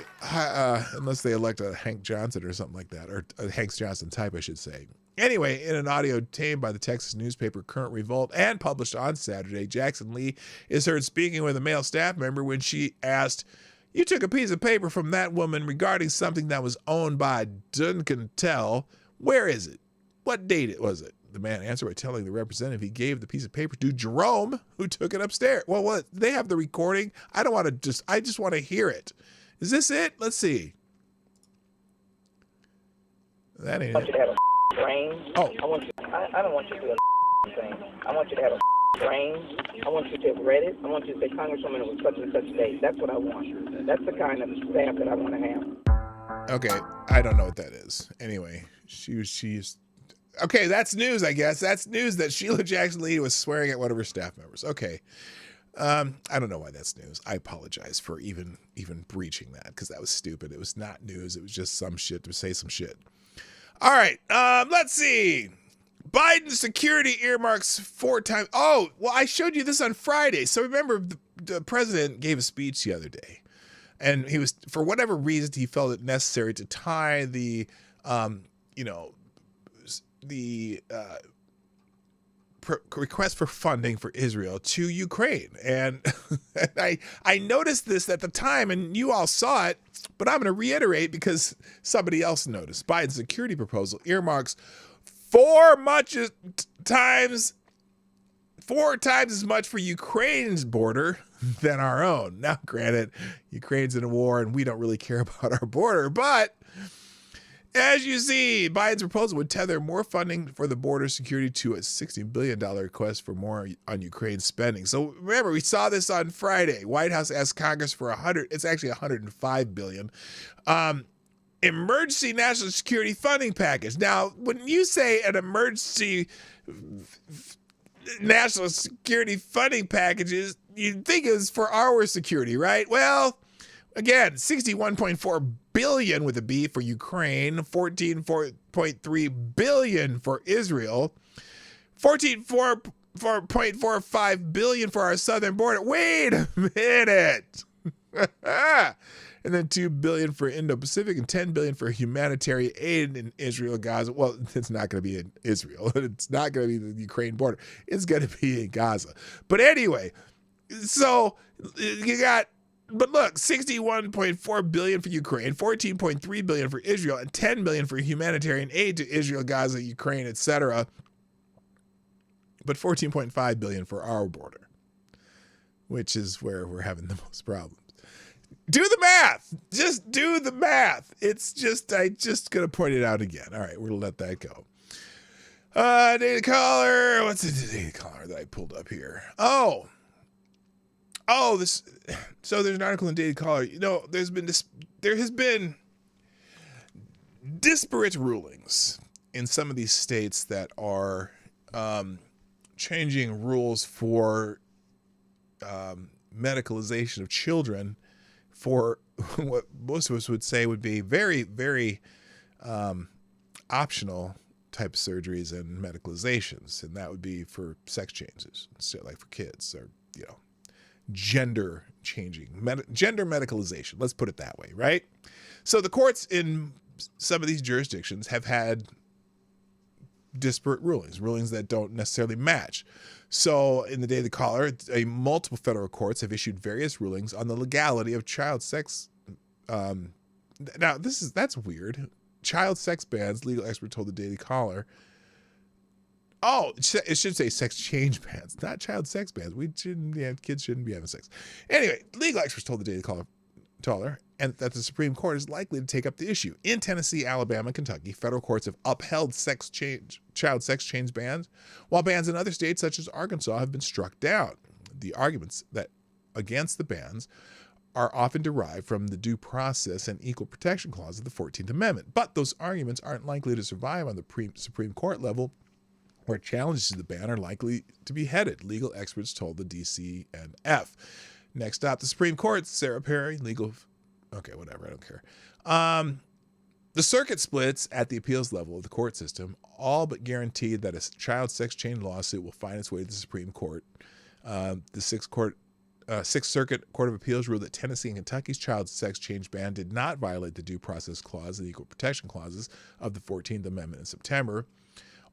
elect a Hank Johnson or something like that, or a Hank Johnson type, I should say. Anyway, in an audio obtained by the Texas newspaper Current Revolt and published on Saturday, Jackson Lee is heard speaking with a male staff member when she asked, "You took a piece of paper from that woman regarding something that was owned by Duncan Tell. Where is it? What date was it?" The man answered by telling the representative he gave the piece of paper to Jerome, who took it upstairs. Well, what? They have the recording. I just want to hear it. Is this it? Let's see. That ain't it. Brain. Oh. I don't want you to do a thing. I want you to have a brain. I want you to have read it. I want you to say, "Congresswoman, it was such and such date." That's what I want. That's the kind of staff that I want to have. Okay, I don't know what that is. Anyway, she's okay. That's news, I guess. That's news that Sheila Jackson Lee was swearing at one of her staff members. Okay, I don't know why that's news. I apologize for even breaching that, because that was stupid. It was not news. It was just some shit to say some shit. All right, let's see. Biden security earmarks 4 times. Oh, well, I showed you this on Friday. So remember, the president gave a speech the other day, and he was, for whatever reason, he felt it necessary to tie the request for funding for Israel to Ukraine. And I noticed this at the time, and you all saw it, but I'm going to reiterate because somebody else noticed. Biden's security proposal earmarks 4 times as much for Ukraine's border than our own. Now, granted, Ukraine's in a war and we don't really care about our border, but as you see, Biden's proposal would tether more funding for the border security to a $60 billion request for more on Ukraine spending. So remember, we saw this on Friday. White House asked Congress for it's actually $105 billion. Emergency national security funding package. Now, when you say an emergency national security funding packages, you'd think it was for our security, right? Well, again, $61.4 billion with a B for Ukraine, $14.3 billion for Israel, $4.45 billion for our southern border. Wait a minute. And then $2 billion for Indo-Pacific and $10 billion for humanitarian aid in Israel, Gaza. Well, it's not going to be in Israel. It's not going to be the Ukraine border. It's going to be in Gaza. But anyway, so you got, but look, $61.4 billion for Ukraine, $14.3 billion for Israel, and $10 billion for humanitarian aid to Israel, Gaza, Ukraine, etc. But $14.5 billion for our border, which is where we're having the most problems. Do the math. Just do the math. It's just, I just gonna point it out again. All right, we're gonna let that go. Data caller. What's the data caller that I pulled up here? Oh, this. So there's an article in Data Caller. You know, there has been disparate rulings in some of these states that are changing rules for medicalization of children for what most of us would say would be very, very optional type of surgeries and medicalizations, and that would be for sex changes, instead, like for kids, or gender changing, gender medicalization. Let's put it that way, right? So the courts in some of these jurisdictions have had disparate rulings that don't necessarily match. So in the day of the caller, multiple federal courts have issued various rulings on the legality of child sex. Now that's weird. Child sex bans, legal expert told the Daily Caller. Oh, it should say sex change bans, not child sex bans. Kids shouldn't be having sex. Anyway, legal experts told the Daily Caller, and that the Supreme Court is likely to take up the issue. In Tennessee, Alabama, Kentucky, federal courts have upheld child sex change bans, while bans in other states such as Arkansas have been struck down. The arguments that against the bans are often derived from the due process and equal protection clause of the 14th Amendment. But those arguments aren't likely to survive on the Supreme Court level, where challenges to the ban are likely to be headed, legal experts told the DCNF. Next up, the Supreme Court, Sarah Perry, okay, whatever, I don't care. The circuit splits at the appeals level of the court system all but guaranteed that a child sex change lawsuit will find its way to the Supreme Court. The Sixth Circuit Court of Appeals ruled that Tennessee and Kentucky's child sex change ban did not violate the due process clause and equal protection clauses of the 14th Amendment in September.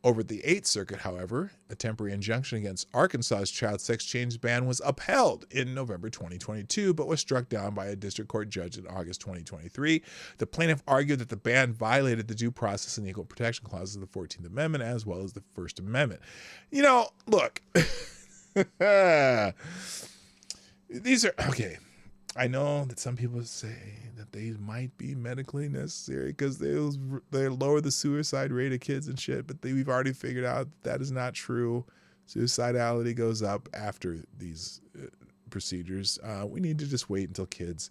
Over at the Eighth Circuit, however, a temporary injunction against Arkansas's child sex change ban was upheld in November 2022, but was struck down by a district court judge in August 2023. The plaintiff argued that the ban violated the due process and equal protection clauses of the 14th Amendment as well as the First Amendment. Look, these are, okay, I know that some people say that they might be medically necessary because they lower the suicide rate of kids and shit, but we've already figured out that is not true. Suicidality goes up after these procedures. We need to just wait until kids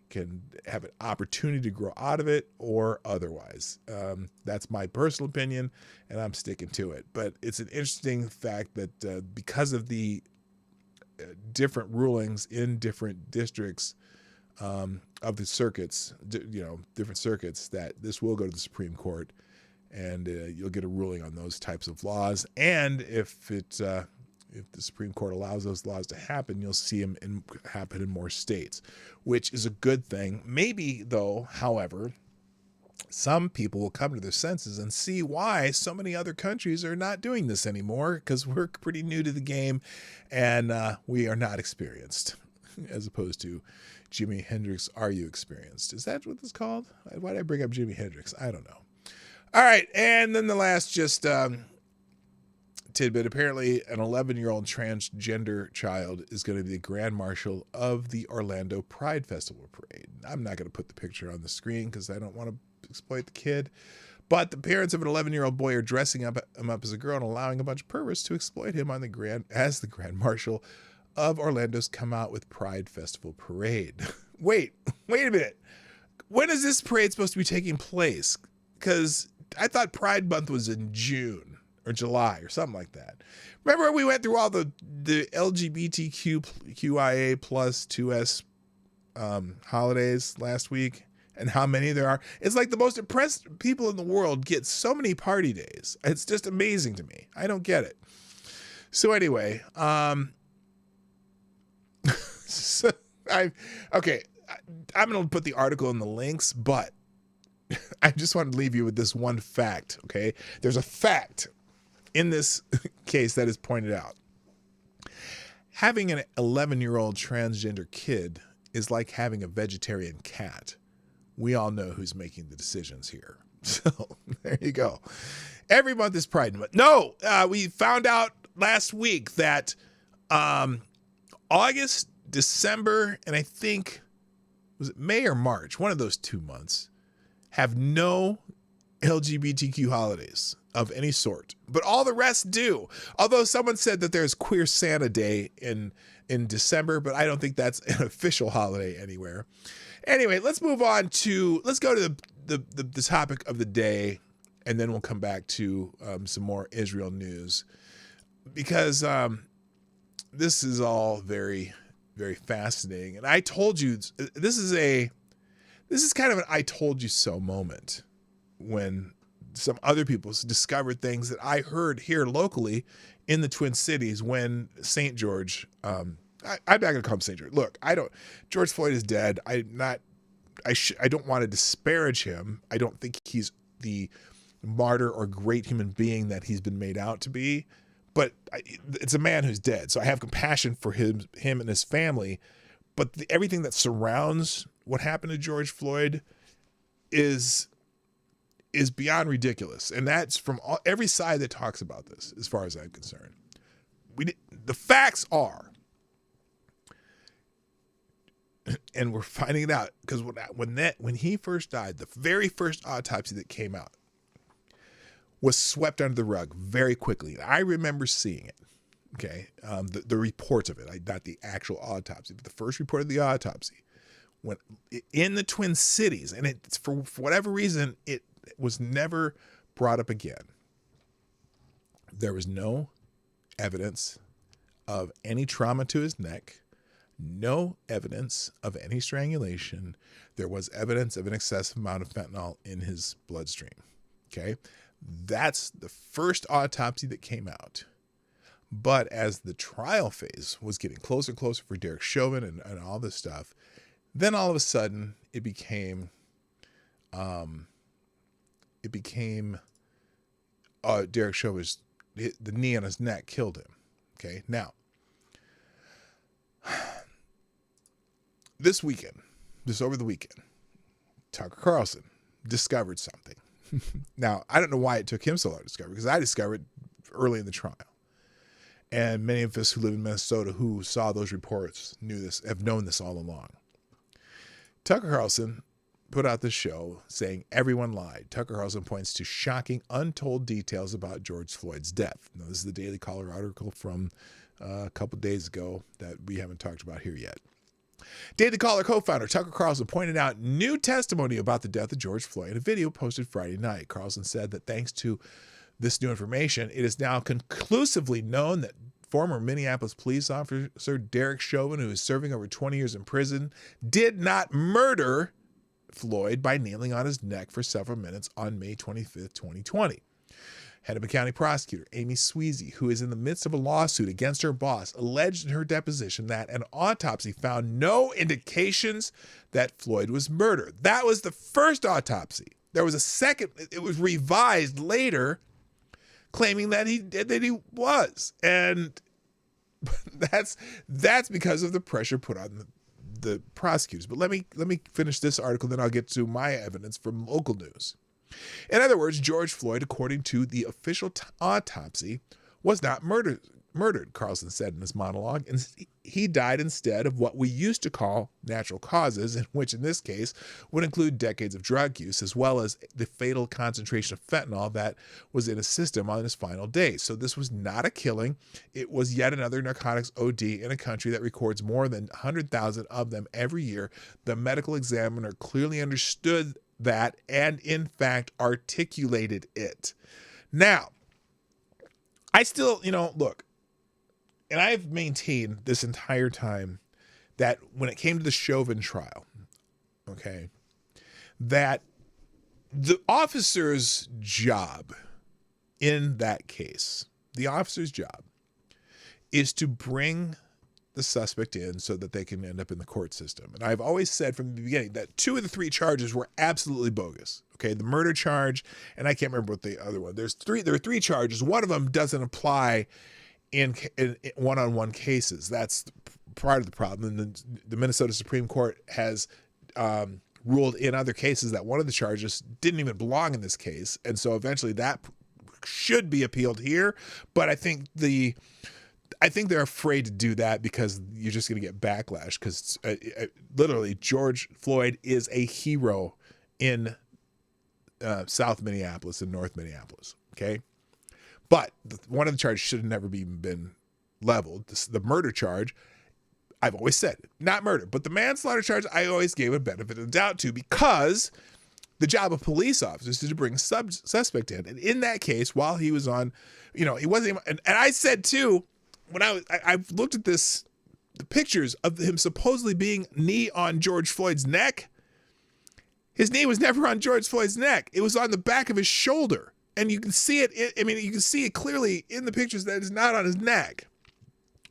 can have an opportunity to grow out of it or otherwise. That's my personal opinion, and I'm sticking to it. But it's an interesting fact that because of the different rulings in different districts of the circuits, different circuits, that this will go to the Supreme Court, and you'll get a ruling on those types of laws. And if the Supreme Court allows those laws to happen, you'll see them happen in more states, which is a good thing. Maybe, though, however, some people will come to their senses and see why so many other countries are not doing this anymore, because we're pretty new to the game and we are not experienced, as opposed to Jimi Hendrix, Are You Experienced? Is that what it's called? Why did I bring up Jimi Hendrix? I don't know. All right, and then the last tidbit. Apparently, an 11-year-old transgender child is going to be the Grand Marshal of the Orlando Pride Festival Parade. I'm not going to put the picture on the screen because I don't want to exploit the kid. But the parents of an 11-year-old boy are dressing him up as a girl and allowing a bunch of perverts to exploit him as the Grand Marshal of Orlando's Come Out with Pride Festival Parade. Wait a minute. When is this parade supposed to be taking place? Because I thought Pride Month was in June or July or something like that. Remember we went through all the LGBTQIA plus 2S holidays last week and how many there are? It's like the most oppressed people in the world get so many party days. It's just amazing to me. I don't get it. So anyway, I'm going to put the article in the links, but I just want to leave you with this one fact, okay? There's a fact in this case that is pointed out. Having an 11-year-old transgender kid is like having a vegetarian cat. We all know who's making the decisions here. So there you go. Every month is Pride Month. No, we found out last week that August, December, and I think, was it May or March? One of those 2 months have no LGBTQ holidays of any sort, but all the rest do. Although someone said that there's Queer Santa Day in December, but I don't think that's an official holiday anywhere. Anyway, let's go to the topic of the day, and then we'll come back to some more Israel news, because this is all very, very fascinating. And I told you, this is kind of an I told you so moment, when some other people discovered things that I heard here locally in the Twin Cities when St. George, I'm not going to call him St. George. Look, George Floyd is dead. I don't want to disparage him. I don't think he's the martyr or great human being that he's been made out to be, but it's a man who's dead. So I have compassion for him and his family, but everything that surrounds what happened to George Floyd is beyond ridiculous. And that's from every side that talks about this, as far as I'm concerned. The facts are, and we're finding it out, because when he first died, the very first autopsy that came out was swept under the rug very quickly. I remember seeing it. Okay, the reports of it, not the actual autopsy, but the first report of the autopsy, when in the Twin Cities, and it's for whatever reason it was never brought up again. There was no evidence of any trauma to his neck, no evidence of any strangulation. There was evidence of an excessive amount of fentanyl in his bloodstream. Okay, that's the first autopsy that came out. But as the trial phase was getting closer and closer for Derek Chauvin and all this stuff, then all of a sudden it became Derek Chauvin's, the knee on his neck killed him. Okay, now over the weekend, Tucker Carlson discovered something. Now, I don't know why it took him so long to discover, because I discovered early in the trial. And many of us who live in Minnesota who saw those reports have known this all along. Tucker Carlson put out this show saying everyone lied. Tucker Carlson points to shocking, untold details about George Floyd's death. Now, this is the Daily Caller article from a couple days ago that we haven't talked about here yet. Daily Caller co-founder Tucker Carlson pointed out new testimony about the death of George Floyd in a video posted Friday night. Carlson said that thanks to this new information, it is now conclusively known that former Minneapolis police officer Derek Chauvin, who is serving over 20 years in prison, did not murder Floyd by kneeling on his neck for several minutes on May 25th, 2020. Hennepin County prosecutor Amy Sweezy, who is in the midst of a lawsuit against her boss, alleged in her deposition that an autopsy found no indications that Floyd was murdered. That was the first autopsy. There was a second, it was revised later, claiming that he was. And that's because of the pressure put on the prosecutors. But let me finish this article, then I'll get to my evidence from local news. In other words, George Floyd, according to the official autopsy, was not murdered, Carlson said in his monologue, and he died instead of what we used to call natural causes, which in this case would include decades of drug use, as well as the fatal concentration of fentanyl that was in his system on his final days. So this was not a killing. It was yet another narcotics OD in a country that records more than 100,000 of them every year. The medical examiner clearly understood that and, in fact, articulated it. Now, I still, look, and I've maintained this entire time that when it came to the Chauvin trial, okay, that the officer's job in that case, the officer's job is to bring the suspect in so that they can end up in the court system. And I've always said from the beginning that 2 of the 3 charges were absolutely bogus. Okay, the murder charge, and I can't remember what the other one. There are 3 charges. One of them doesn't apply in one-on-one cases. That's part of the problem. And the Minnesota Supreme Court has ruled in other cases that one of the charges didn't even belong in this case. And so eventually that should be appealed here. But I think they're afraid to do that because you're just going to get backlash, because literally George Floyd is a hero in South Minneapolis and North Minneapolis. Okay. But one of the charges should have never been leveled. The murder charge, I've always said, not murder, but the manslaughter charge, I always gave a benefit of the doubt to, because the job of police officers is to bring a suspect in. And in that case, while he was on, he wasn't even, and I said too, when I've looked at the pictures of him supposedly being knee on George Floyd's neck. His knee was never on George Floyd's neck. It was on the back of his shoulder. And you can see it. You can see it clearly in the pictures that it's not on his neck.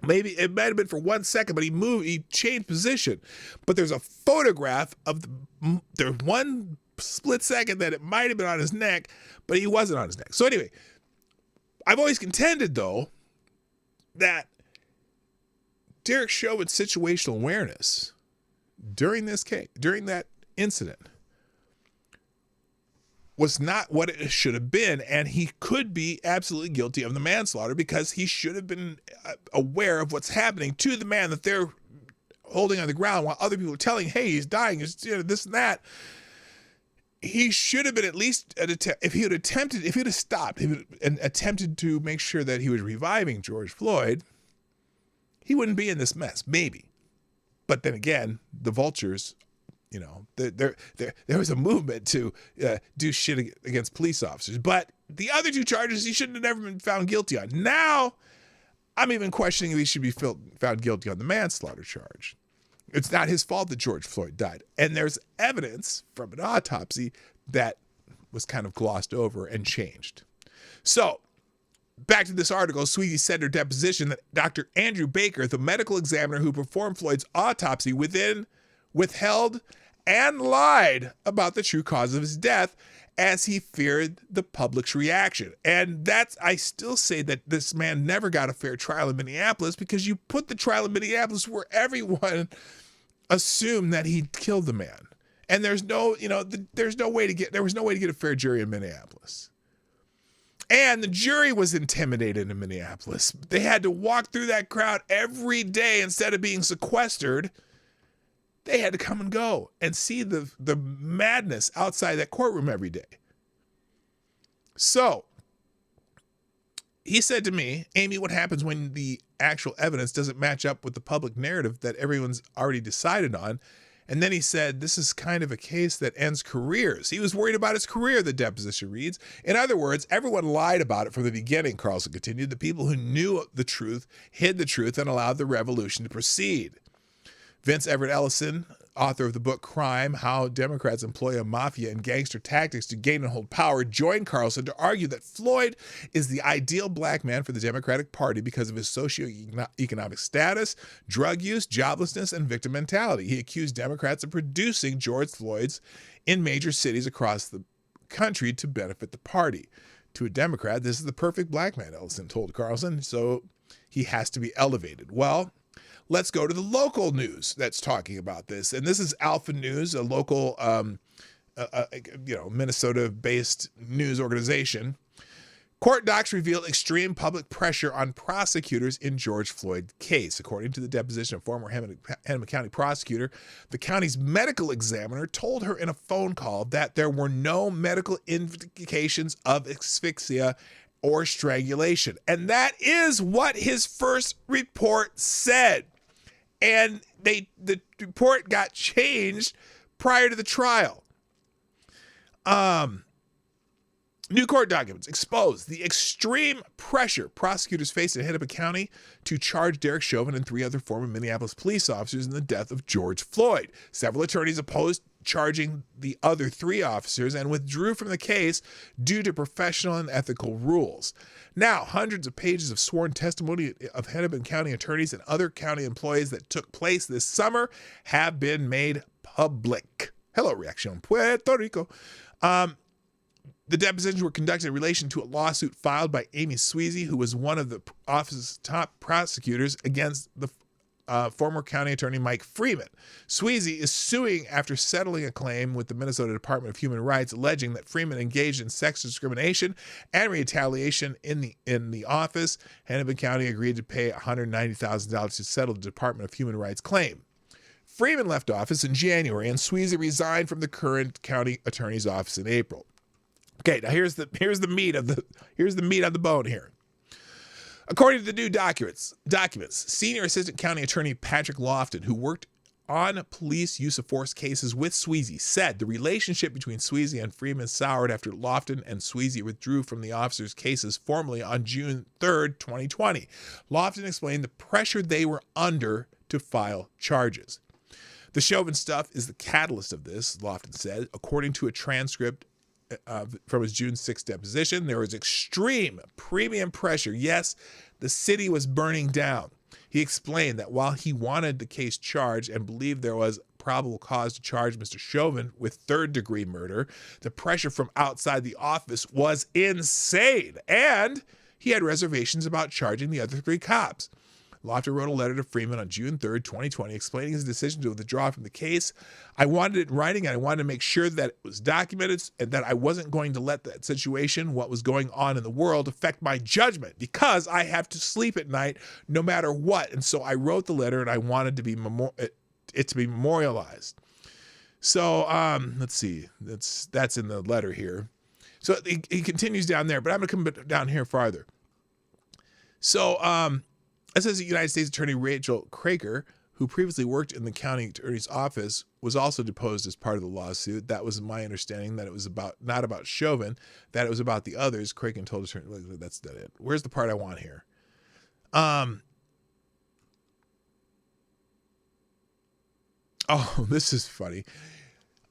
Maybe it might have been for 1 second, but he changed position. But there's a photograph of there's 1 split second that it might have been on his neck, but he wasn't on his neck. So anyway, I've always contended though that Derek Chauvin's situational awareness during that incident was not what it should have been, and he could be absolutely guilty of the manslaughter because he should have been aware of what's happening to the man that they're holding on the ground while other people are telling, hey, he's dying, this and that. He should have been at least if he had stopped and attempted to make sure that he was reviving George Floyd, he wouldn't be in this mess, maybe. But then again, the vultures, there was a movement to do shit against police officers. But the other 2 charges, he shouldn't have never been found guilty on. Now, I'm even questioning if he should be found guilty on the manslaughter charge. It's not his fault that George Floyd died. And there's evidence from an autopsy that was kind of glossed over and changed. So, back to this article, Sweezy said in her deposition that Dr. Andrew Baker, the medical examiner who performed Floyd's autopsy, withheld and lied about the true cause of his death as he feared the public's reaction. And I still say that this man never got a fair trial in Minneapolis, because you put the trial in Minneapolis where everyone assumed that he killed the man. And there was no way to get a fair jury in Minneapolis. And the jury was intimidated in Minneapolis. They had to walk through that crowd every day instead of being sequestered. They had to come and go and see the madness outside that courtroom every day. So he said to me, Amy, what happens when the actual evidence doesn't match up with the public narrative that everyone's already decided on? And then he said, this is kind of a case that ends careers. He was worried about his career, the deposition reads. In other words, everyone lied about it from the beginning, Carlson continued. The people who knew the truth hid the truth and allowed the revolution to proceed. Vince Everett Ellison, author of the book Crime, How Democrats Employ a Mafia and Gangster Tactics to Gain and Hold Power, joined Carlson to argue that Floyd is the ideal black man for the Democratic Party because of his socioeconomic status, drug use, joblessness, and victim mentality. He accused Democrats of producing George Floyds in major cities across the country to benefit the party. To a Democrat, this is the perfect black man, Ellison told Carlson, so he has to be elevated. Well, let's go to the local news that's talking about this. And this is Alpha News, a local, Minnesota-based news organization. Court docs reveal extreme public pressure on prosecutors in George Floyd case. According to the deposition of former Hennepin County prosecutor, the county's medical examiner told her in a phone call that there were no medical indications of asphyxia or strangulation. And that is what his first report said. And the report got changed prior to the trial. New court documents expose the extreme pressure prosecutors faced in Hennepin County to charge Derek Chauvin and 3 other former Minneapolis police officers in the death of George Floyd. Several attorneys opposed charging the other 3 officers and withdrew from the case due to professional and ethical rules. Now, hundreds of pages of sworn testimony of Hennepin County attorneys and other county employees that took place this summer have been made public. Hello, Reaction Puerto Rico. The depositions were conducted in relation to a lawsuit filed by Amy Sweezy, who was one of the office's top prosecutors, against the former county attorney Mike Freeman. Sweezy is suing after settling a claim with the Minnesota Department of Human Rights alleging that Freeman engaged in sex discrimination and retaliation in the office. Hennepin County agreed to pay $190,000 to settle the Department of Human Rights claim. Freeman left office in January, and Sweezy resigned from the current county attorney's office in April. Okay, now here's the meat of the bone here. According to the new documents, Senior Assistant County Attorney Patrick Lofton, who worked on police use of force cases with Sweezy, said the relationship between Sweezy and Freeman soured after Lofton and Sweezy withdrew from the officers' cases formally on June 3rd, 2020. Lofton explained the pressure they were under to file charges. The Chauvin stuff is the catalyst of this, Lofton said. According to a transcript from his June 6th deposition, there was extreme premium pressure. Yes, the city was burning down. He explained that while he wanted the case charged and believed there was probable cause to charge Mr. Chauvin with third-degree murder, the pressure from outside the office was insane, and he had reservations about charging the other 3 cops. Lofton wrote a letter to Freeman on June 3rd, 2020, explaining his decision to withdraw from the case. I wanted it in writing, and I wanted to make sure that it was documented and that I wasn't going to let that situation, what was going on in the world, affect my judgment because I have to sleep at night no matter what. And so I wrote the letter, and I wanted to be it to be memorialized. So let's see. That's in the letter here. So he continues down there, but I'm going to come down here farther. So it says the United States Attorney Rachel Kraker, who previously worked in the county attorney's office, was also deposed as part of the lawsuit. That was my understanding, that it was not about Chauvin, that it was about the others. Kraken told attorney, that's not it. Where's the part I want here? Oh, this is funny.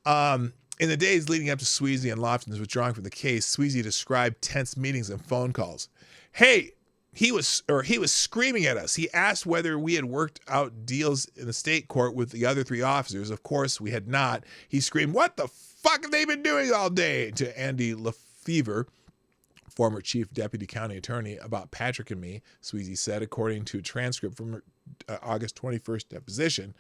In the days leading up to Sweezy and Lofton's withdrawing from the case, Sweezy described tense meetings and phone calls. Hey, he was screaming at us. He asked whether we had worked out deals in the state court with the other 3 officers. Of course, we had not. He screamed, "What the fuck have they been doing all day?" to Andy Lefevre, former chief deputy county attorney, about Patrick and me, Sweezy said, according to a transcript from August 21st deposition.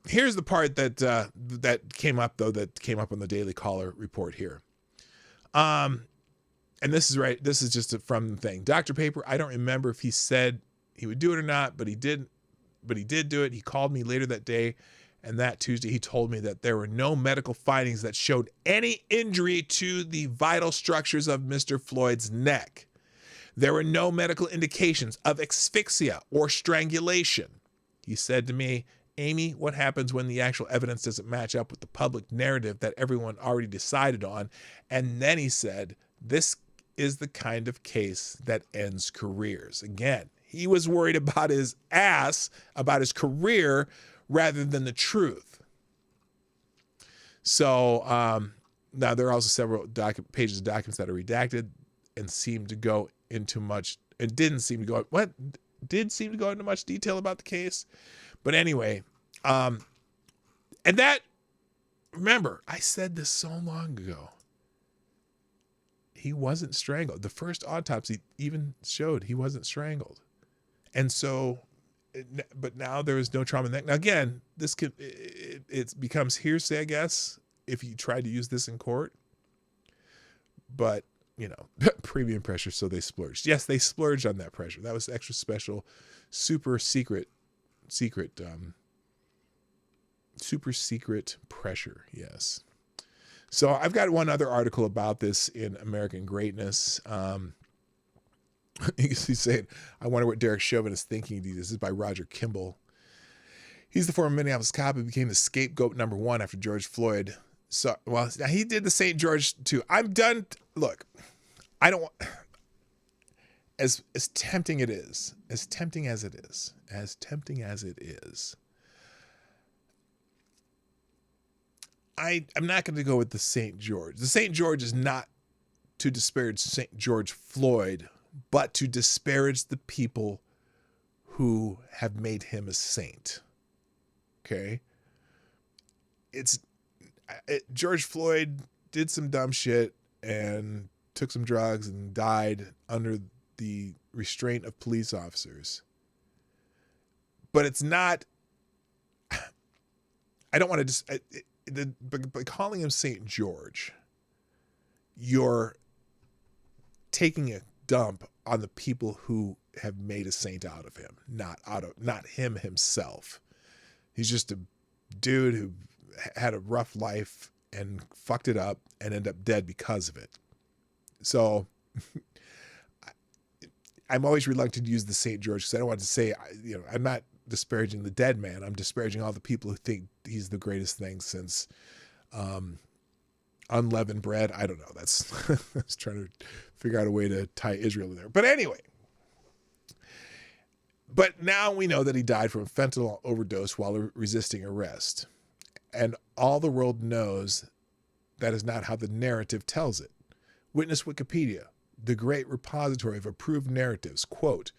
Here's the part that came up on the Daily Caller report here. And this is right. This is just from the thing. Dr. Paper, I don't remember if he said he would do it or not, but he did do it. He called me later that day, and that Tuesday he told me that there were no medical findings that showed any injury to the vital structures of Mr. Floyd's neck. There were no medical indications of asphyxia or strangulation. He said to me, Amy, what happens when the actual evidence doesn't match up with the public narrative that everyone already decided on? And then he said, this is the kind of case that ends careers. Again, he was worried about his ass, about his career, rather than the truth. So now there are also several pages of documents that are redacted and seem to go into much, it didn't seem to go, what? Did seem to go into much detail about the case. But anyway, and that, remember, I said this so long ago. He wasn't strangled. The first autopsy even showed he wasn't strangled. And so, but now there is no trauma in that. Now again, this could, it becomes hearsay, I guess, if you try to use this in court. But, you know, premium pressure, so they splurged. Yes, they splurged on that pressure. That was extra special, super secret pressure, yes. So I've got one other article about this in American Greatness. He's saying, I wonder what Derek Chauvin is thinking. This is by Roger Kimball. He's the former Minneapolis cop who became the scapegoat number one after George Floyd. So, well, he did the St. George too. I'm done. Look, I don't want, as tempting it is, as tempting as it is, I'm not going to go with the St. George. The St. George is not to disparage St. George Floyd, but to disparage the people who have made him a saint. Okay? George Floyd did some dumb shit and took some drugs and died under the restraint of police officers. But it's not, I don't want to just, by calling him St. George, you're taking a dump on the people who have made a saint out of him, not him himself. He's just a dude who had a rough life and fucked it up and ended up dead because of it. So I'm always reluctant to use the St. George because I don't want to say, you know, I'm not disparaging the dead man. I'm disparaging all the people who think he's the greatest thing since unleavened bread. I don't know. That's I was trying to figure out a way to tie Israel in there. But anyway, but now we know that he died from a fentanyl overdose while resisting arrest. And all the world knows that is not how the narrative tells it. Witness Wikipedia, the great repository of approved narratives. Quote,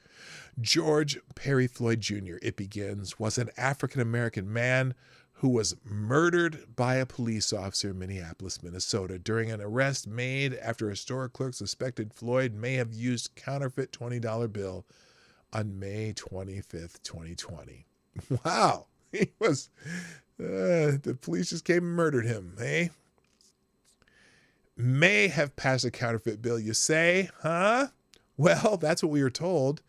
George Perry Floyd Jr., it begins, was an African-American man who was murdered by a police officer in Minneapolis, Minnesota during an arrest made after a store clerk suspected Floyd may have used counterfeit $20 bill on May 25th, 2020. Wow. He was, the police just came and murdered him, eh? May have passed a counterfeit bill, you say, huh? Well, that's what we were told.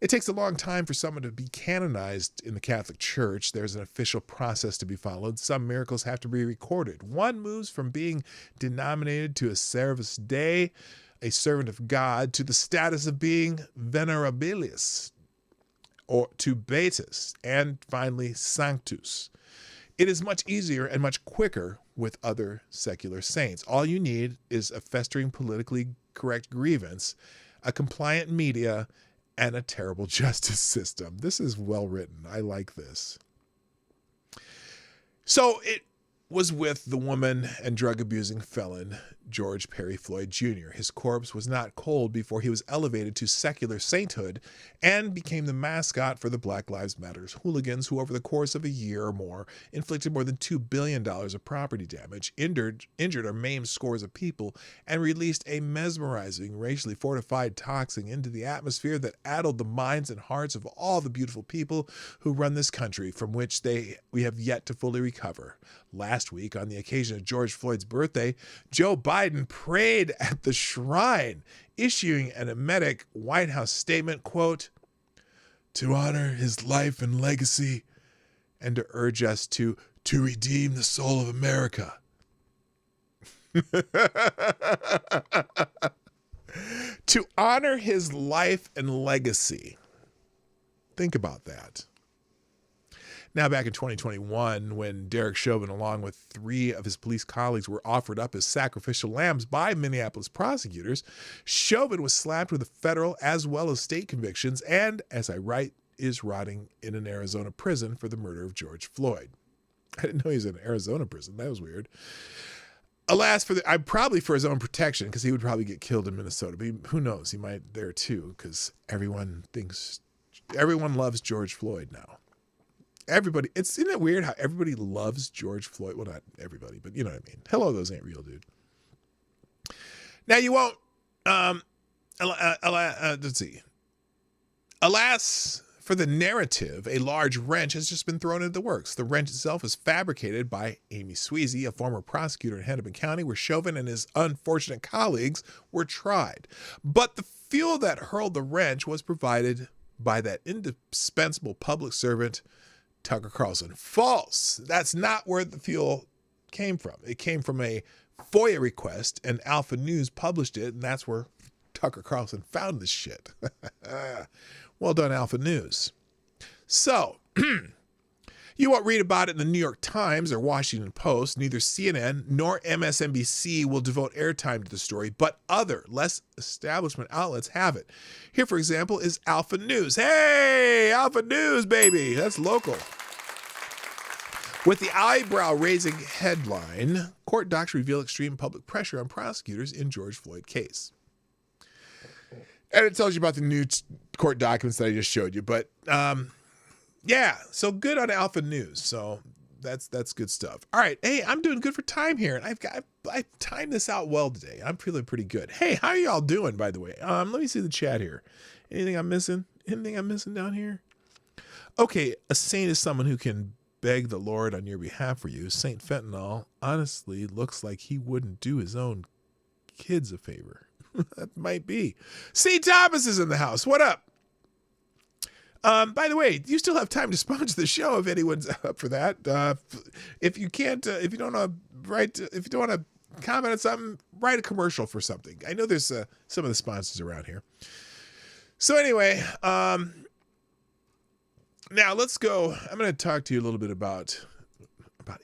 It takes a long time for someone to be canonized in the Catholic Church. There's an official process to be followed. Some miracles have to be recorded. One moves from being denominated to a Servus Dei, a servant of God, to the status of being venerabilis, or to beatus, and finally sanctus. It is much easier and much quicker with other secular saints. All you need is a festering politically correct grievance, a compliant media, and a terrible justice system. This is well written. I like this. So it was with the woman and drug-abusing felon, George Perry Floyd Jr. His corpse was not cold before he was elevated to secular sainthood and became the mascot for the Black Lives Matter hooligans who, over the course of a year or more, inflicted more than $2 billion of property damage, injured or maimed scores of people, and released a mesmerizing, racially fortified toxin into the atmosphere that addled the minds and hearts of all the beautiful people who run this country, from which we have yet to fully recover. Last week, on the occasion of George Floyd's birthday, Joe Biden prayed at the shrine, issuing an emetic White House statement, quote, to honor his life and legacy and to urge us to redeem the soul of America. To honor his life and legacy. Think about that. Now, back in 2021, when Derek Chauvin, along with 3 of his police colleagues, were offered up as sacrificial lambs by Minneapolis prosecutors, Chauvin was slapped with federal as well as state convictions and, as I write, is rotting in an Arizona prison for the murder of George Floyd. I didn't know he was in an Arizona prison. That was weird. Alas, probably for his own protection, because he would probably get killed in Minnesota. But who knows? He might there too, because everyone loves George Floyd now. Everybody, isn't it weird how everybody loves George Floyd? Well, not everybody, but you know what I mean. Hello, those ain't real, dude. Now you won't. Let's see. Alas, for the narrative, a large wrench has just been thrown into the works. The wrench itself is fabricated by Amy Sweezy, a former prosecutor in Hennepin County, where Chauvin and his unfortunate colleagues were tried. But the fuel that hurled the wrench was provided by that indispensable public servant, Tucker Carlson. False. That's not where the fuel came from. It came from a FOIA request, and Alpha News published it, and that's where Tucker Carlson found this shit. Well done, Alpha News. So, you won't read about it in the New York Times or Washington Post. Neither CNN nor MSNBC will devote airtime to the story, but other, less establishment outlets have it. Here, for example, is Alpha News. Hey, Alpha News, baby. That's local. With the eyebrow-raising headline, court docs reveal extreme public pressure on prosecutors in George Floyd case. And it tells you about the new court documents that I just showed you. But, yeah, so good on Alpha News. So that's good stuff. All right. Hey, I'm doing good for time here. And I've timed this out well today. I'm feeling pretty good. Hey, how are y'all doing, by the way? Let me see the chat here. Anything I'm missing? Anything I'm missing down here? Okay, a saint is someone who can beg the Lord on your behalf for you. Saint Fentanyl honestly looks like he wouldn't do his own kids a favor. That might be. C. Thomas is in the house. What up? By the way, you still have time to sponsor the show if anyone's up for that. If you can't, if you don't want to comment on something, write a commercial for something. I know there's some of the sponsors around here. So anyway, now let's go. I'm going to talk to you a little bit about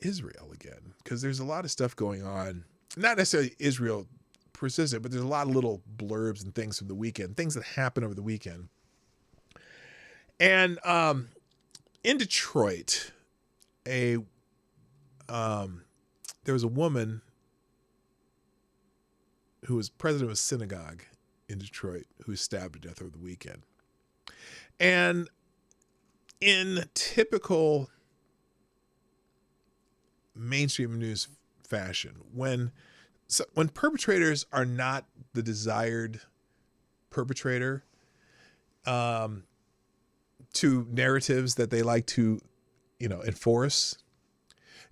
Israel again, because there's a lot of stuff going on. Not necessarily Israel persistent, but there's a lot of little blurbs and things from the weekend, things that happened over the weekend. And in Detroit, there was a woman who was president of a synagogue in Detroit who was stabbed to death over the weekend. And in typical mainstream news fashion, when perpetrators are not the desired perpetrator, to narratives that they like to, enforce,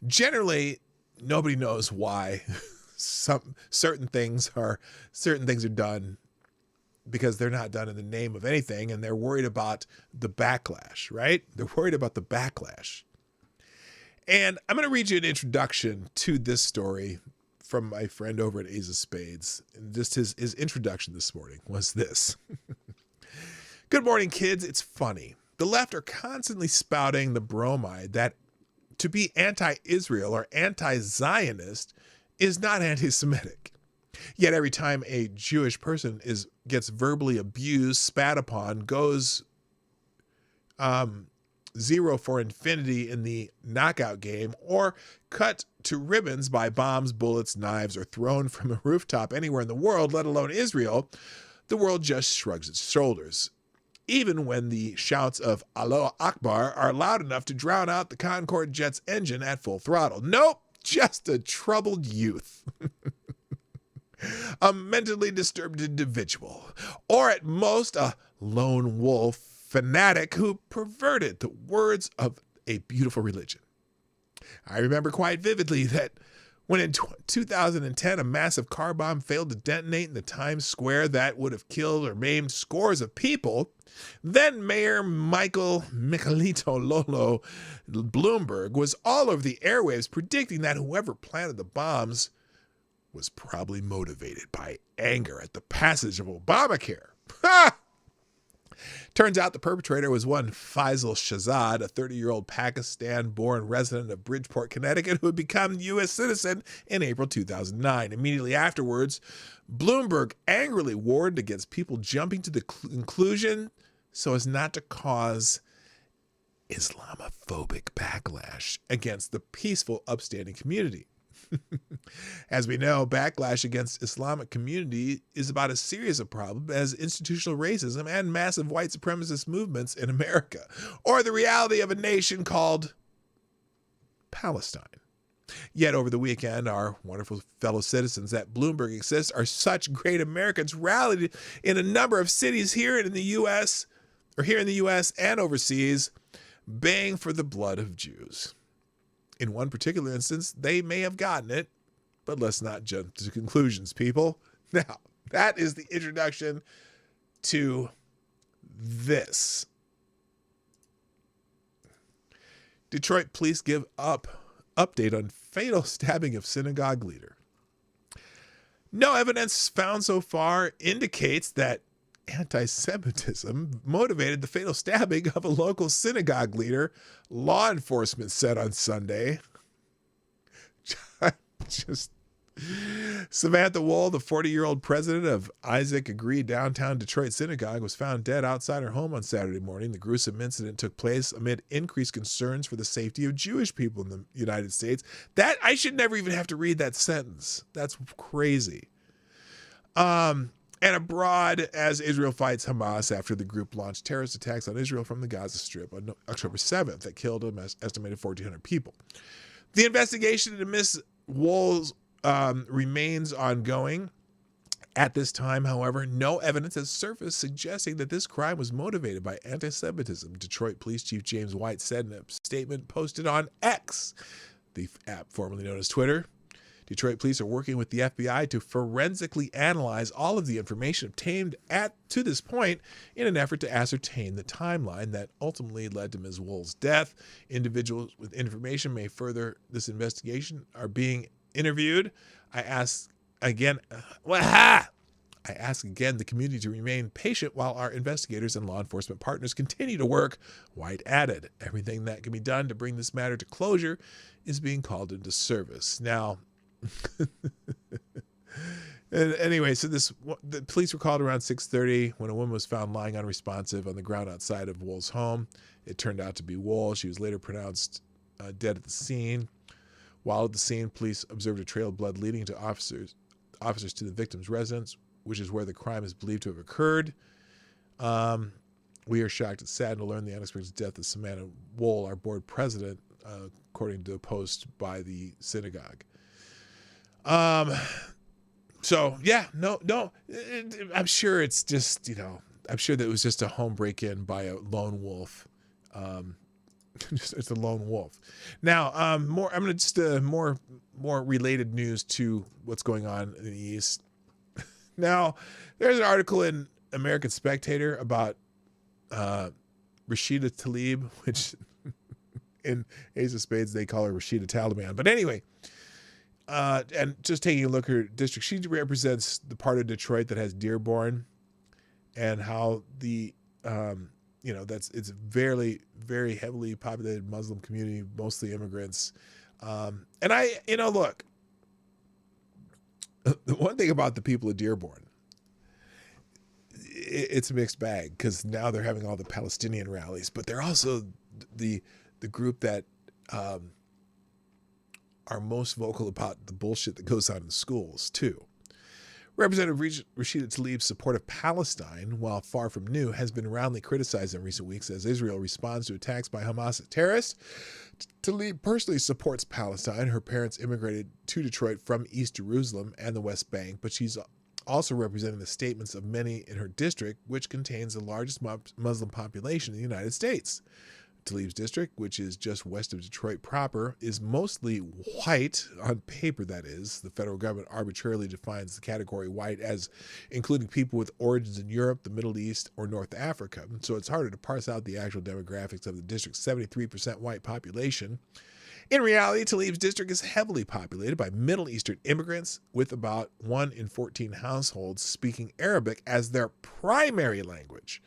generally nobody knows why certain things are done, because they're not done in the name of anything, and they're worried about the backlash, right? They're worried about the backlash. And I'm going to read you an introduction to this story from my friend over at Ace of Spades. And just his introduction this morning was this. Good morning, kids. It's funny. The left are constantly spouting the bromide that to be anti-Israel or anti-Zionist is not anti-Semitic. Yet every time a Jewish person gets verbally abused, spat upon, goes 0 for infinity in the knockout game, or cut to ribbons by bombs, bullets, knives, or thrown from a rooftop anywhere in the world, let alone Israel, the world just shrugs its shoulders. Even when the shouts of Allah Akbar are loud enough to drown out the Concorde jet's engine at full throttle. Nope, just a troubled youth. A mentally disturbed individual, or at most a lone wolf fanatic who perverted the words of a beautiful religion. I remember quite vividly that when in 2010 a massive car bomb failed to detonate in the Times Square that would have killed or maimed scores of people, then Mayor Michael Michelito Lolo Bloomberg was all over the airwaves predicting that whoever planted the bombs was probably motivated by anger at the passage of Obamacare. Ha! Turns out the perpetrator was one Faisal Shahzad, a 30-year-old Pakistan-born resident of Bridgeport, Connecticut, who had become a U.S. citizen in April 2009. Immediately afterwards, Bloomberg angrily warned against people jumping to the conclusion so as not to cause Islamophobic backlash against the peaceful, upstanding community. As we know, backlash against Islamic community is about as serious a problem as institutional racism and massive white supremacist movements in America, or the reality of a nation called Palestine. Yet over the weekend, our wonderful fellow citizens at Bloomberg Exist are such great Americans rallied in a number of cities here in the U.S. and overseas, baying for the blood of Jews. In one particular instance, they may have gotten it, but let's not jump to conclusions, people. Now, that is the introduction to this. Detroit police give update on fatal stabbing of synagogue leader. No evidence found so far indicates that anti-Semitism motivated the fatal stabbing of a local synagogue leader, law enforcement said on Sunday. Samantha Wool, the 40-year-old president of Isaac Agree downtown Detroit synagogue, was found dead outside her home on Saturday morning. The gruesome incident took place amid increased concerns for the safety of Jewish people in the United States. That I should never even have to read that sentence. That's crazy. And abroad, as Israel fights Hamas after the group launched terrorist attacks on Israel from the Gaza Strip on October 7th that killed an estimated 1,400 people. The investigation into Ms. Wool's remains ongoing. At this time, however, no evidence has surfaced suggesting that this crime was motivated by anti-Semitism, Detroit Police Chief James White said in a statement posted on X, the app formerly known as Twitter. Detroit police are working with the FBI to forensically analyze all of the information obtained to this point in an effort to ascertain the timeline that ultimately led to Ms. Wool's death. Individuals with information may further this investigation are being interviewed. I ask again the community to remain patient while our investigators and law enforcement partners continue to work, White added. Everything that can be done to bring this matter to closure is being called into service. Now, anyway, so the police were called around 6:30 when a woman was found lying unresponsive on the ground outside of Wool's home. It turned out to be Wool. She was later pronounced dead at the scene. While at the scene, police observed a trail of blood leading to officers to the victim's residence, which is where the crime is believed to have occurred. We are shocked and saddened to learn the unexpected death of Samantha Wool, our board president, according to a post by the synagogue. So yeah, no, I'm sure it's just, I'm sure that it was just a home break-in by a lone wolf. It's a lone wolf. Now, I'm going to just, more related news to what's going on in the East. Now, there's an article in American Spectator about, Rashida Tlaib, which in Ace of Spades, they call her Rashida Taliban. But anyway, and just taking a look at her district, she represents the part of Detroit that has Dearborn, and how the, it's a very, very heavily populated Muslim community, mostly immigrants. And look, the one thing about the people of Dearborn, it's a mixed bag, because now they're having all the Palestinian rallies, but they're also the group that, are most vocal about the bullshit that goes on in schools, too. Representative Rashida Tlaib's support of Palestine, while far from new, has been roundly criticized in recent weeks as Israel responds to attacks by Hamas terrorists. Tlaib personally supports Palestine. Her parents immigrated to Detroit from East Jerusalem and the West Bank, but she's also representing the statements of many in her district, which contains the largest Muslim population in the United States. Tlaib's district, which is just west of Detroit proper, is mostly white, on paper that is. The federal government arbitrarily defines the category white as including people with origins in Europe, the Middle East, or North Africa. So it's harder to parse out the actual demographics of the district's 73% white population. In reality, Tlaib's district is heavily populated by Middle Eastern immigrants, with about 1 in 14 households speaking Arabic as their primary language.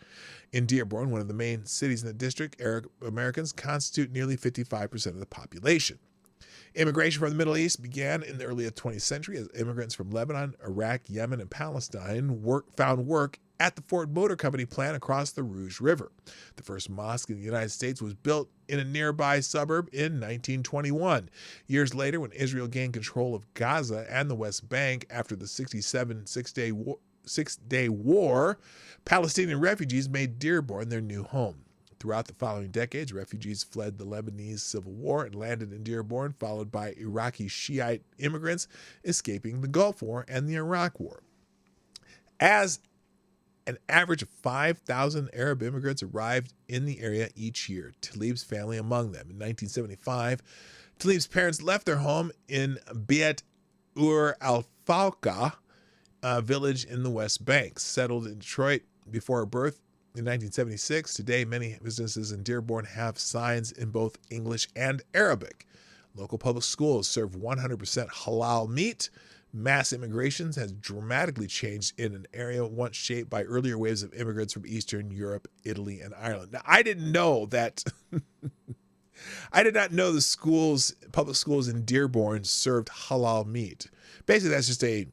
In Dearborn, one of the main cities in the district, Arab Americans constitute nearly 55% of the population. Immigration from the Middle East began in the early 20th century as immigrants from Lebanon, Iraq, Yemen, and Palestine found work at the Ford Motor Company plant across the Rouge River. The first mosque in the United States was built in a nearby suburb in 1921. Years later, when Israel gained control of Gaza and the West Bank after the 1967 Six-Day War, Palestinian refugees made Dearborn their new home. Throughout the following decades, refugees fled the Lebanese Civil War and landed in Dearborn, followed by Iraqi Shiite immigrants escaping the Gulf War and the Iraq War. As an average of 5,000 Arab immigrants arrived in the area each year, Tlaib's family among them. In 1975, Tlaib's parents left their home in Beit al-Fawqa, a village in the West Bank, settled in Detroit before her birth in 1976. Today, many businesses in Dearborn have signs in both English and Arabic. Local public schools serve 100% halal meat. Mass immigration has dramatically changed in an area once shaped by earlier waves of immigrants from Eastern Europe, Italy, and Ireland. Now, I didn't know that. I did not know the public schools in Dearborn served halal meat. Basically, that's just a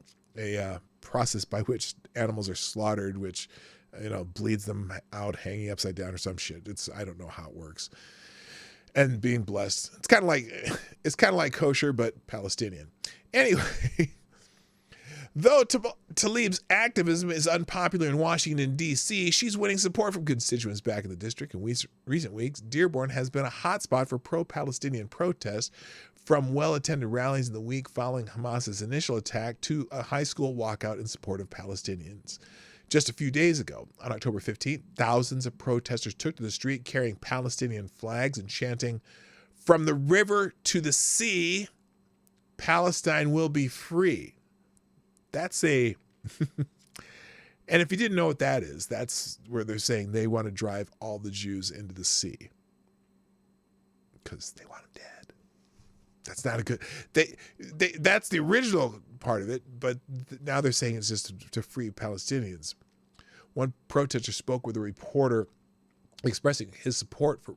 process by which animals are slaughtered, which bleeds them out hanging upside down or some shit. I don't know how it works. And being blessed. It's kind of like kosher, but Palestinian. Anyway, though Tlaib's activism is unpopular in Washington, D.C., she's winning support from constituents back in the district. In recent weeks, Dearborn has been a hotspot for pro-Palestinian protests, from well-attended rallies in the week following Hamas's initial attack to a high school walkout in support of Palestinians. Just a few days ago, on October 15th, thousands of protesters took to the street carrying Palestinian flags and chanting, "From the river to the sea, Palestine will be free." That's and if you didn't know what that is, that's where they're saying they want to drive all the Jews into the sea because they want them dead. That's not a good. That's the original part of it, but now they're saying it's just to free Palestinians. One protester spoke with a reporter, expressing his support for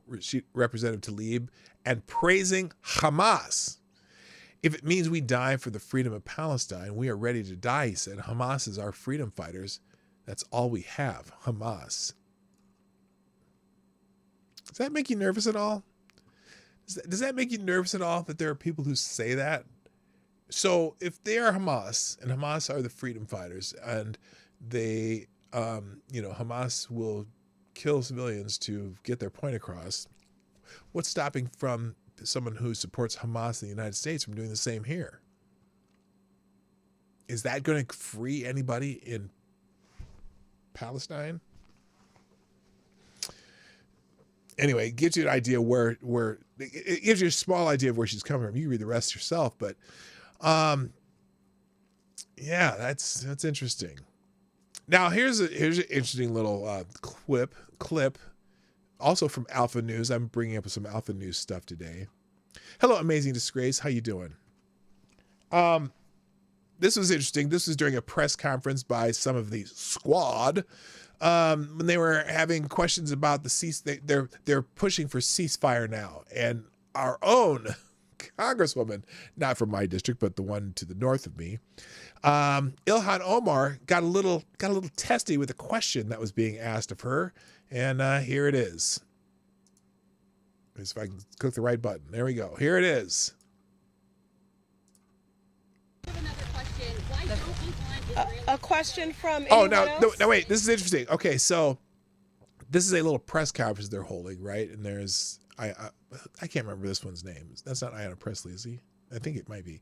Representative Tlaib and praising Hamas. "If it means we die for the freedom of Palestine, we are ready to die," he said. "Hamas is our freedom fighters. That's all we have, Hamas." Does that make you nervous at all? Does that make you nervous at all that there are people who say that? So if they are Hamas, and Hamas are the freedom fighters, and they, Hamas will kill civilians to get their point across, what's stopping from someone who supports Hamas in the United States from doing the same here? Is that going to free anybody in Palestine? Anyway, it gives you an idea where it gives you a small idea of where she's coming from. You can read the rest yourself, but yeah, that's interesting. Now here's an interesting little clip, also from Alpha News. I'm bringing up some Alpha News stuff today. Hello, Amazing Disgrace. How you doing? This was interesting. This was during a press conference by some of the squad. When they were having questions about the they're pushing for ceasefire now, and our own congresswoman, not from my district, but the one to the north of me, Ilhan Omar got a little testy with a question that was being asked of her, and here it is. If I can click the right button, there we go. Here it is. A question from anyone else? No, wait. This is interesting. Okay, so this is a little press conference they're holding, right? And there's I can't remember this one's name. That's not Ayanna Pressley, is he? I think it might be.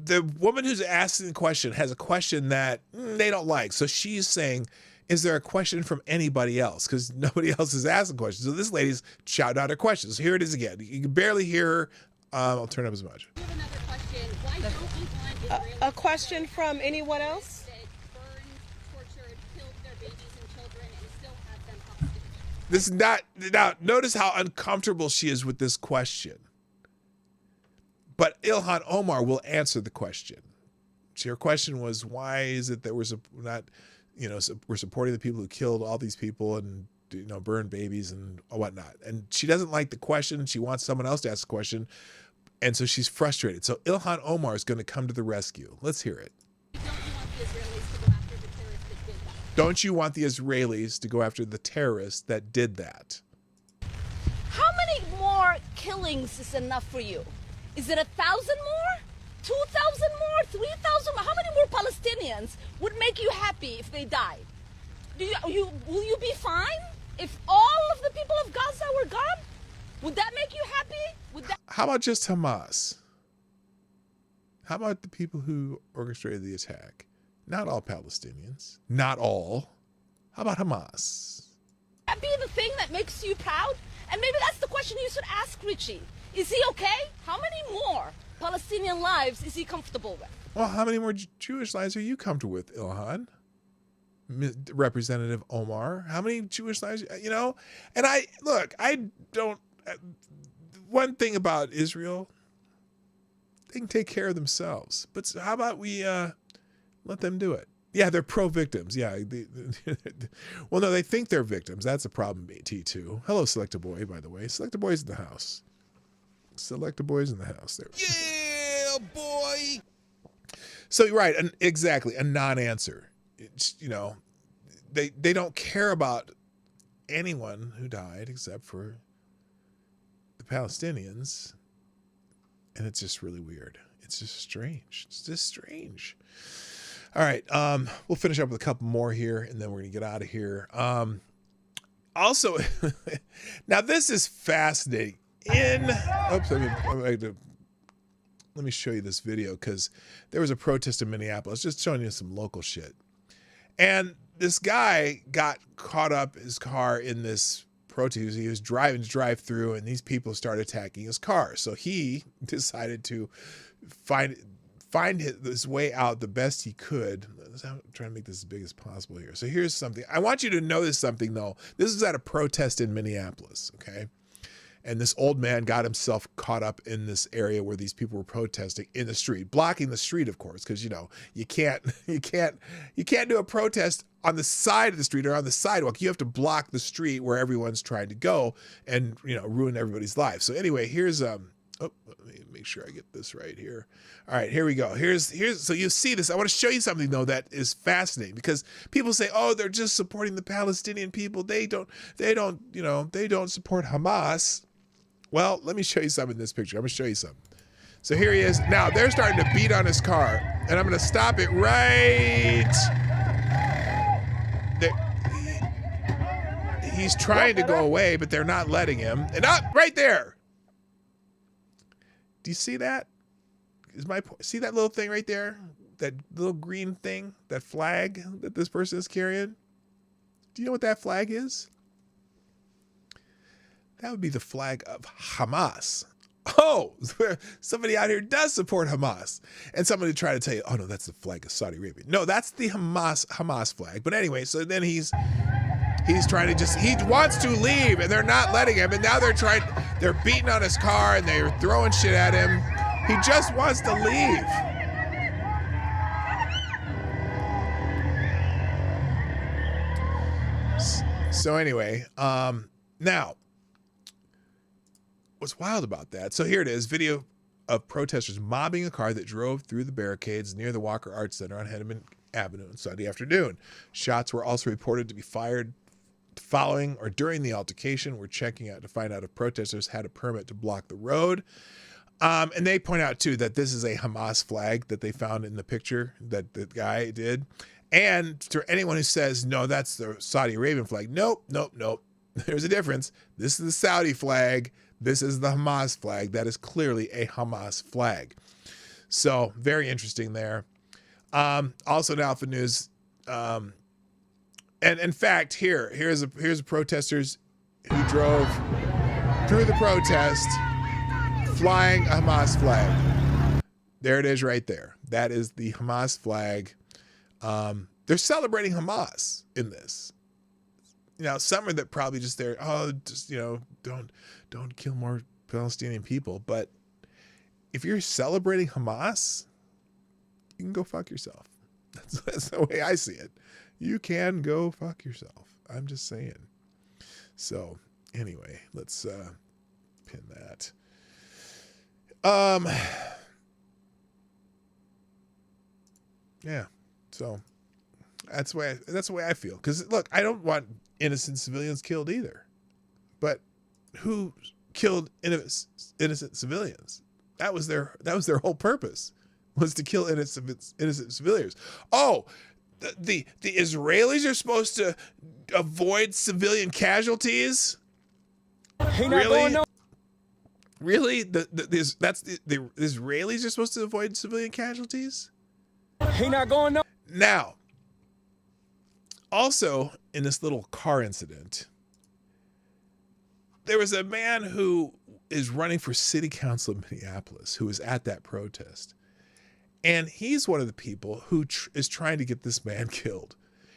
The woman who's asking the question has a question that they don't like. So she's saying, is there a question from anybody else? Because nobody else is asking questions. So this lady's shouting out her questions. So here it is again. You can barely hear her. I'll turn up as much. We have another question. Why don't we want Israeli a question from anyone else? That burned, tortured, killed their babies and children and still have them hostage? This is not, now notice how uncomfortable she is with this question. But Ilhan Omar will answer the question. Her question was, why is it that we're supporting the people who killed all these people and, you know, burned babies and whatnot? And she doesn't like the question. She wants someone else to ask the question. And so she's frustrated. So Ilhan Omar is going to come to the rescue. Let's hear it. Don't you want the Israelis to go after the terrorists that did that? How many more killings is enough for you? Is it 1,000 more? 2,000 more? 3,000 more? How many more Palestinians would make you happy if they died? Will you be fine if all of the people of Gaza were gone? Would that make you happy? How about just Hamas? How about the people who orchestrated the attack? Not all Palestinians. Not all. How about Hamas? That be the thing that makes you proud? And maybe that's the question you should ask Richie. Is he okay? How many more Palestinian lives is he comfortable with? Well, how many more Jewish lives are you comfortable with, Ilhan? Representative Omar? How many Jewish lives, you know? And I don't, one thing about Israel, they can take care of themselves. But how about we let them do it? Yeah, they're pro-victims. Yeah. Well, no, they think they're victims. That's a problem, T2. Hello, Selecta Boy, by the way. Selecta Boy's in the house. Selecta Boy's in the house. There. Yeah, boy. So, right, exactly, a non-answer. It's, you know, they don't care about anyone who died except for the Palestinians. And it's just really weird. It's just strange. It's just strange. All right, we'll finish up with a couple more here, and then we're going to get out of here. Also, now this is fascinating. Let me show you this video, because there was a protest in Minneapolis, just showing you some local shit. And this guy got caught up his car in this protest. He was driving to drive through, and these people started attacking his car. So he decided to find his way out the best he could. I'm trying to make this as big as possible here. So here's something. I want you to notice something, though. This is at a protest in Minneapolis, okay? And this old man got himself caught up in this area where these people were protesting in the street, blocking the street, of course, because, you know, you can't do a protest on the side of the street or on the sidewalk. You have to block the street where everyone's trying to go and, you know, ruin everybody's life. So anyway, here's let me make sure I get this right here. All right, here we go. Here's so you see this. I want to show you something, though, that is fascinating, because people say, oh, they're just supporting the Palestinian people. They don't support Hamas. Well, let me show you something in this picture. I'm going to show you something. So here he is. Now, they're starting to beat on his car, and I'm going to stop it right. He's trying to go away, but they're not letting him. And up right there. Do you see that? See that little thing right there? That little green thing, that flag that this person is carrying? Do you know what that flag is? That would be the flag of Hamas. Oh, somebody out here does support Hamas. And somebody tried to tell you, oh no, that's the flag of Saudi Arabia. No, that's the Hamas flag. But anyway, so then he's trying to he wants to leave, and they're not letting him. And now they're beating on his car, and they're throwing shit at him. He just wants to leave. So anyway, now, what's wild about that? So here it is, video of protesters mobbing a car that drove through the barricades near the Walker Arts Center on Henneman Avenue on Sunday afternoon. Shots were also reported to be fired following or during the altercation. We're checking out to find out if protesters had a permit to block the road. And they point out, too, that this is a Hamas flag that they found in the picture that the guy did. And to anyone who says, no, that's the Saudi Arabian flag. Nope. There's a difference. This is the Saudi flag. This is the Hamas flag. That is clearly a Hamas flag. So very interesting there. Also in Alpha News, and in fact, here's a protesters who drove through the protest flying a Hamas flag. There it is right there. That is the Hamas flag. They're celebrating Hamas in this. Now, some are that probably just there, don't kill more Palestinian people. But if you're celebrating Hamas, you can go fuck yourself. That's the way I see it. You can go fuck yourself. I'm just saying. So anyway, let's pin that. Yeah. So that's the way I feel. Because look, I don't want innocent civilians killed either. But who killed innocent civilians? That was their whole purpose, was to kill innocent civilians. Oh, the Israelis are supposed to avoid civilian casualties? Really? Really? The Israelis are supposed to avoid civilian casualties? He not going no. Now, also in this little car incident, there was a man who is running for city council in Minneapolis who was at that protest. And he's one of the people who is trying to get this man killed.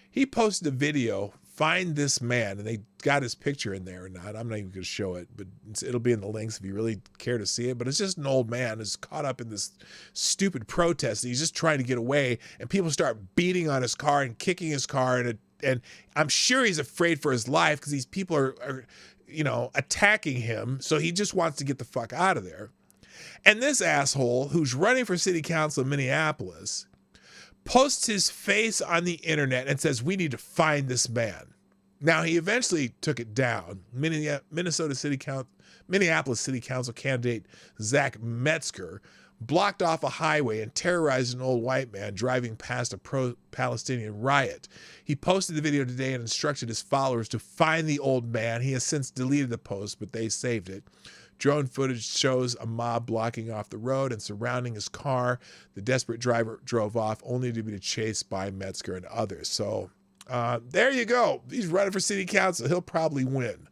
He posted a video, find this man, and they got his picture in there or not. I'm not even going to show it, but it'll be in the links if you really care to see it. But it's just an old man who's caught up in this stupid protest. He's just trying to get away, and people start beating on his car and kicking his car. And I'm sure he's afraid for his life because these people are attacking him. So he just wants to get the fuck out of there. And this asshole who's running for city council in Minneapolis posts his face on the internet and says, we need to find this man. Now, he eventually took it down. Minneapolis City Council candidate Zach Metzger blocked off a highway and terrorized an old white man driving past a pro-Palestinian riot. He posted the video today and instructed his followers to find the old man. He has since deleted the post, but they saved it. Drone footage shows a mob blocking off the road and surrounding his car. The desperate driver drove off only to be chased by Metzger and others. So there you go. He's running for city council. He'll probably win.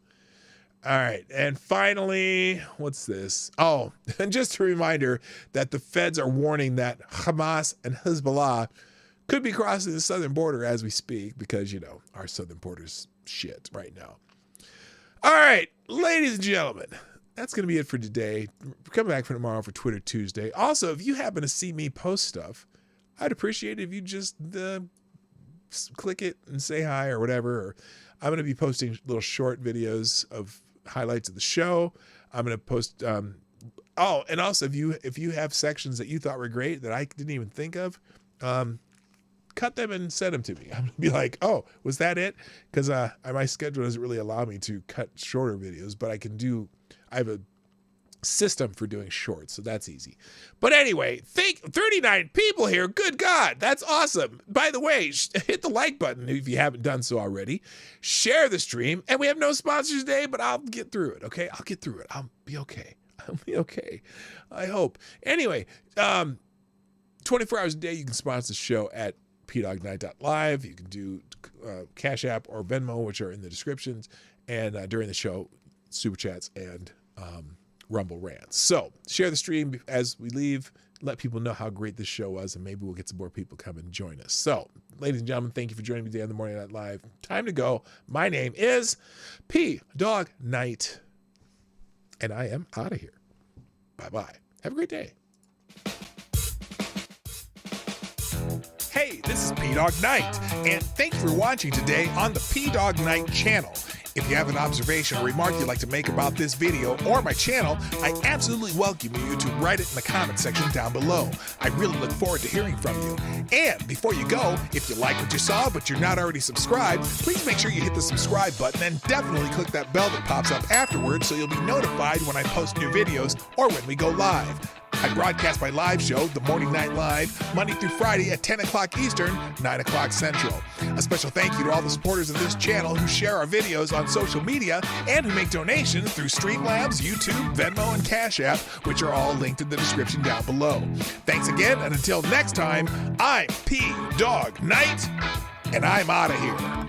All right. And finally, what's this? Oh, and just a reminder that the feds are warning that Hamas and Hezbollah could be crossing the southern border as we speak because, our southern border's shit right now. All right, ladies and gentlemen. That's going to be it for today. Come back for tomorrow for Twitter Tuesday. Also, if you happen to see me post stuff, I'd appreciate it if you just click it and say hi or whatever. Or I'm going to be posting little short videos of highlights of the show. I'm going to post. And also, if you have sections that you thought were great that I didn't even think of, cut them and send them to me. I'm going to be like, oh, was that it? Because my schedule doesn't really allow me to cut shorter videos, but I have a system for doing shorts, so that's easy. But anyway, 39 people here. Good God, that's awesome. By the way, hit the like button if you haven't done so already. Share the stream. And we have no sponsors today, but I'll get through it, okay? I'll get through it. I'll be okay. I hope. Anyway, 24 hours a day, you can sponsor the show at pdognight.live. You can do Cash App or Venmo, which are in the descriptions. And during the show, Super Chats and Rumble Rants. So share the stream as we leave. Let people know how great this show was, and maybe we'll get some more people come and join us. So, ladies and gentlemen, thank you for joining me today on the Morning Night Live. Time to go. My name is P Dog Night, and I am out of here. Bye-bye. Have a great day. Hey, this is P Dog Night, and thank you for watching today on the P Dog Night channel. If you have an observation or remark you'd like to make about this video or my channel, I absolutely welcome you to write it in the comment section down below. I really look forward to hearing from you. And before you go, if you like what you saw but you're not already subscribed, please make sure you hit the subscribe button and definitely click that bell that pops up afterwards so you'll be notified when I post new videos or when we go live. I broadcast my live show, The Morning Night Live, Monday through Friday at 10 o'clock Eastern, 9 o'clock Central. A special thank you to all the supporters of this channel who share our videos on social media and who make donations through Streamlabs, YouTube, Venmo, and Cash App, which are all linked in the description down below. Thanks again, and until next time, I'm P Dog Night, and I'm out of here.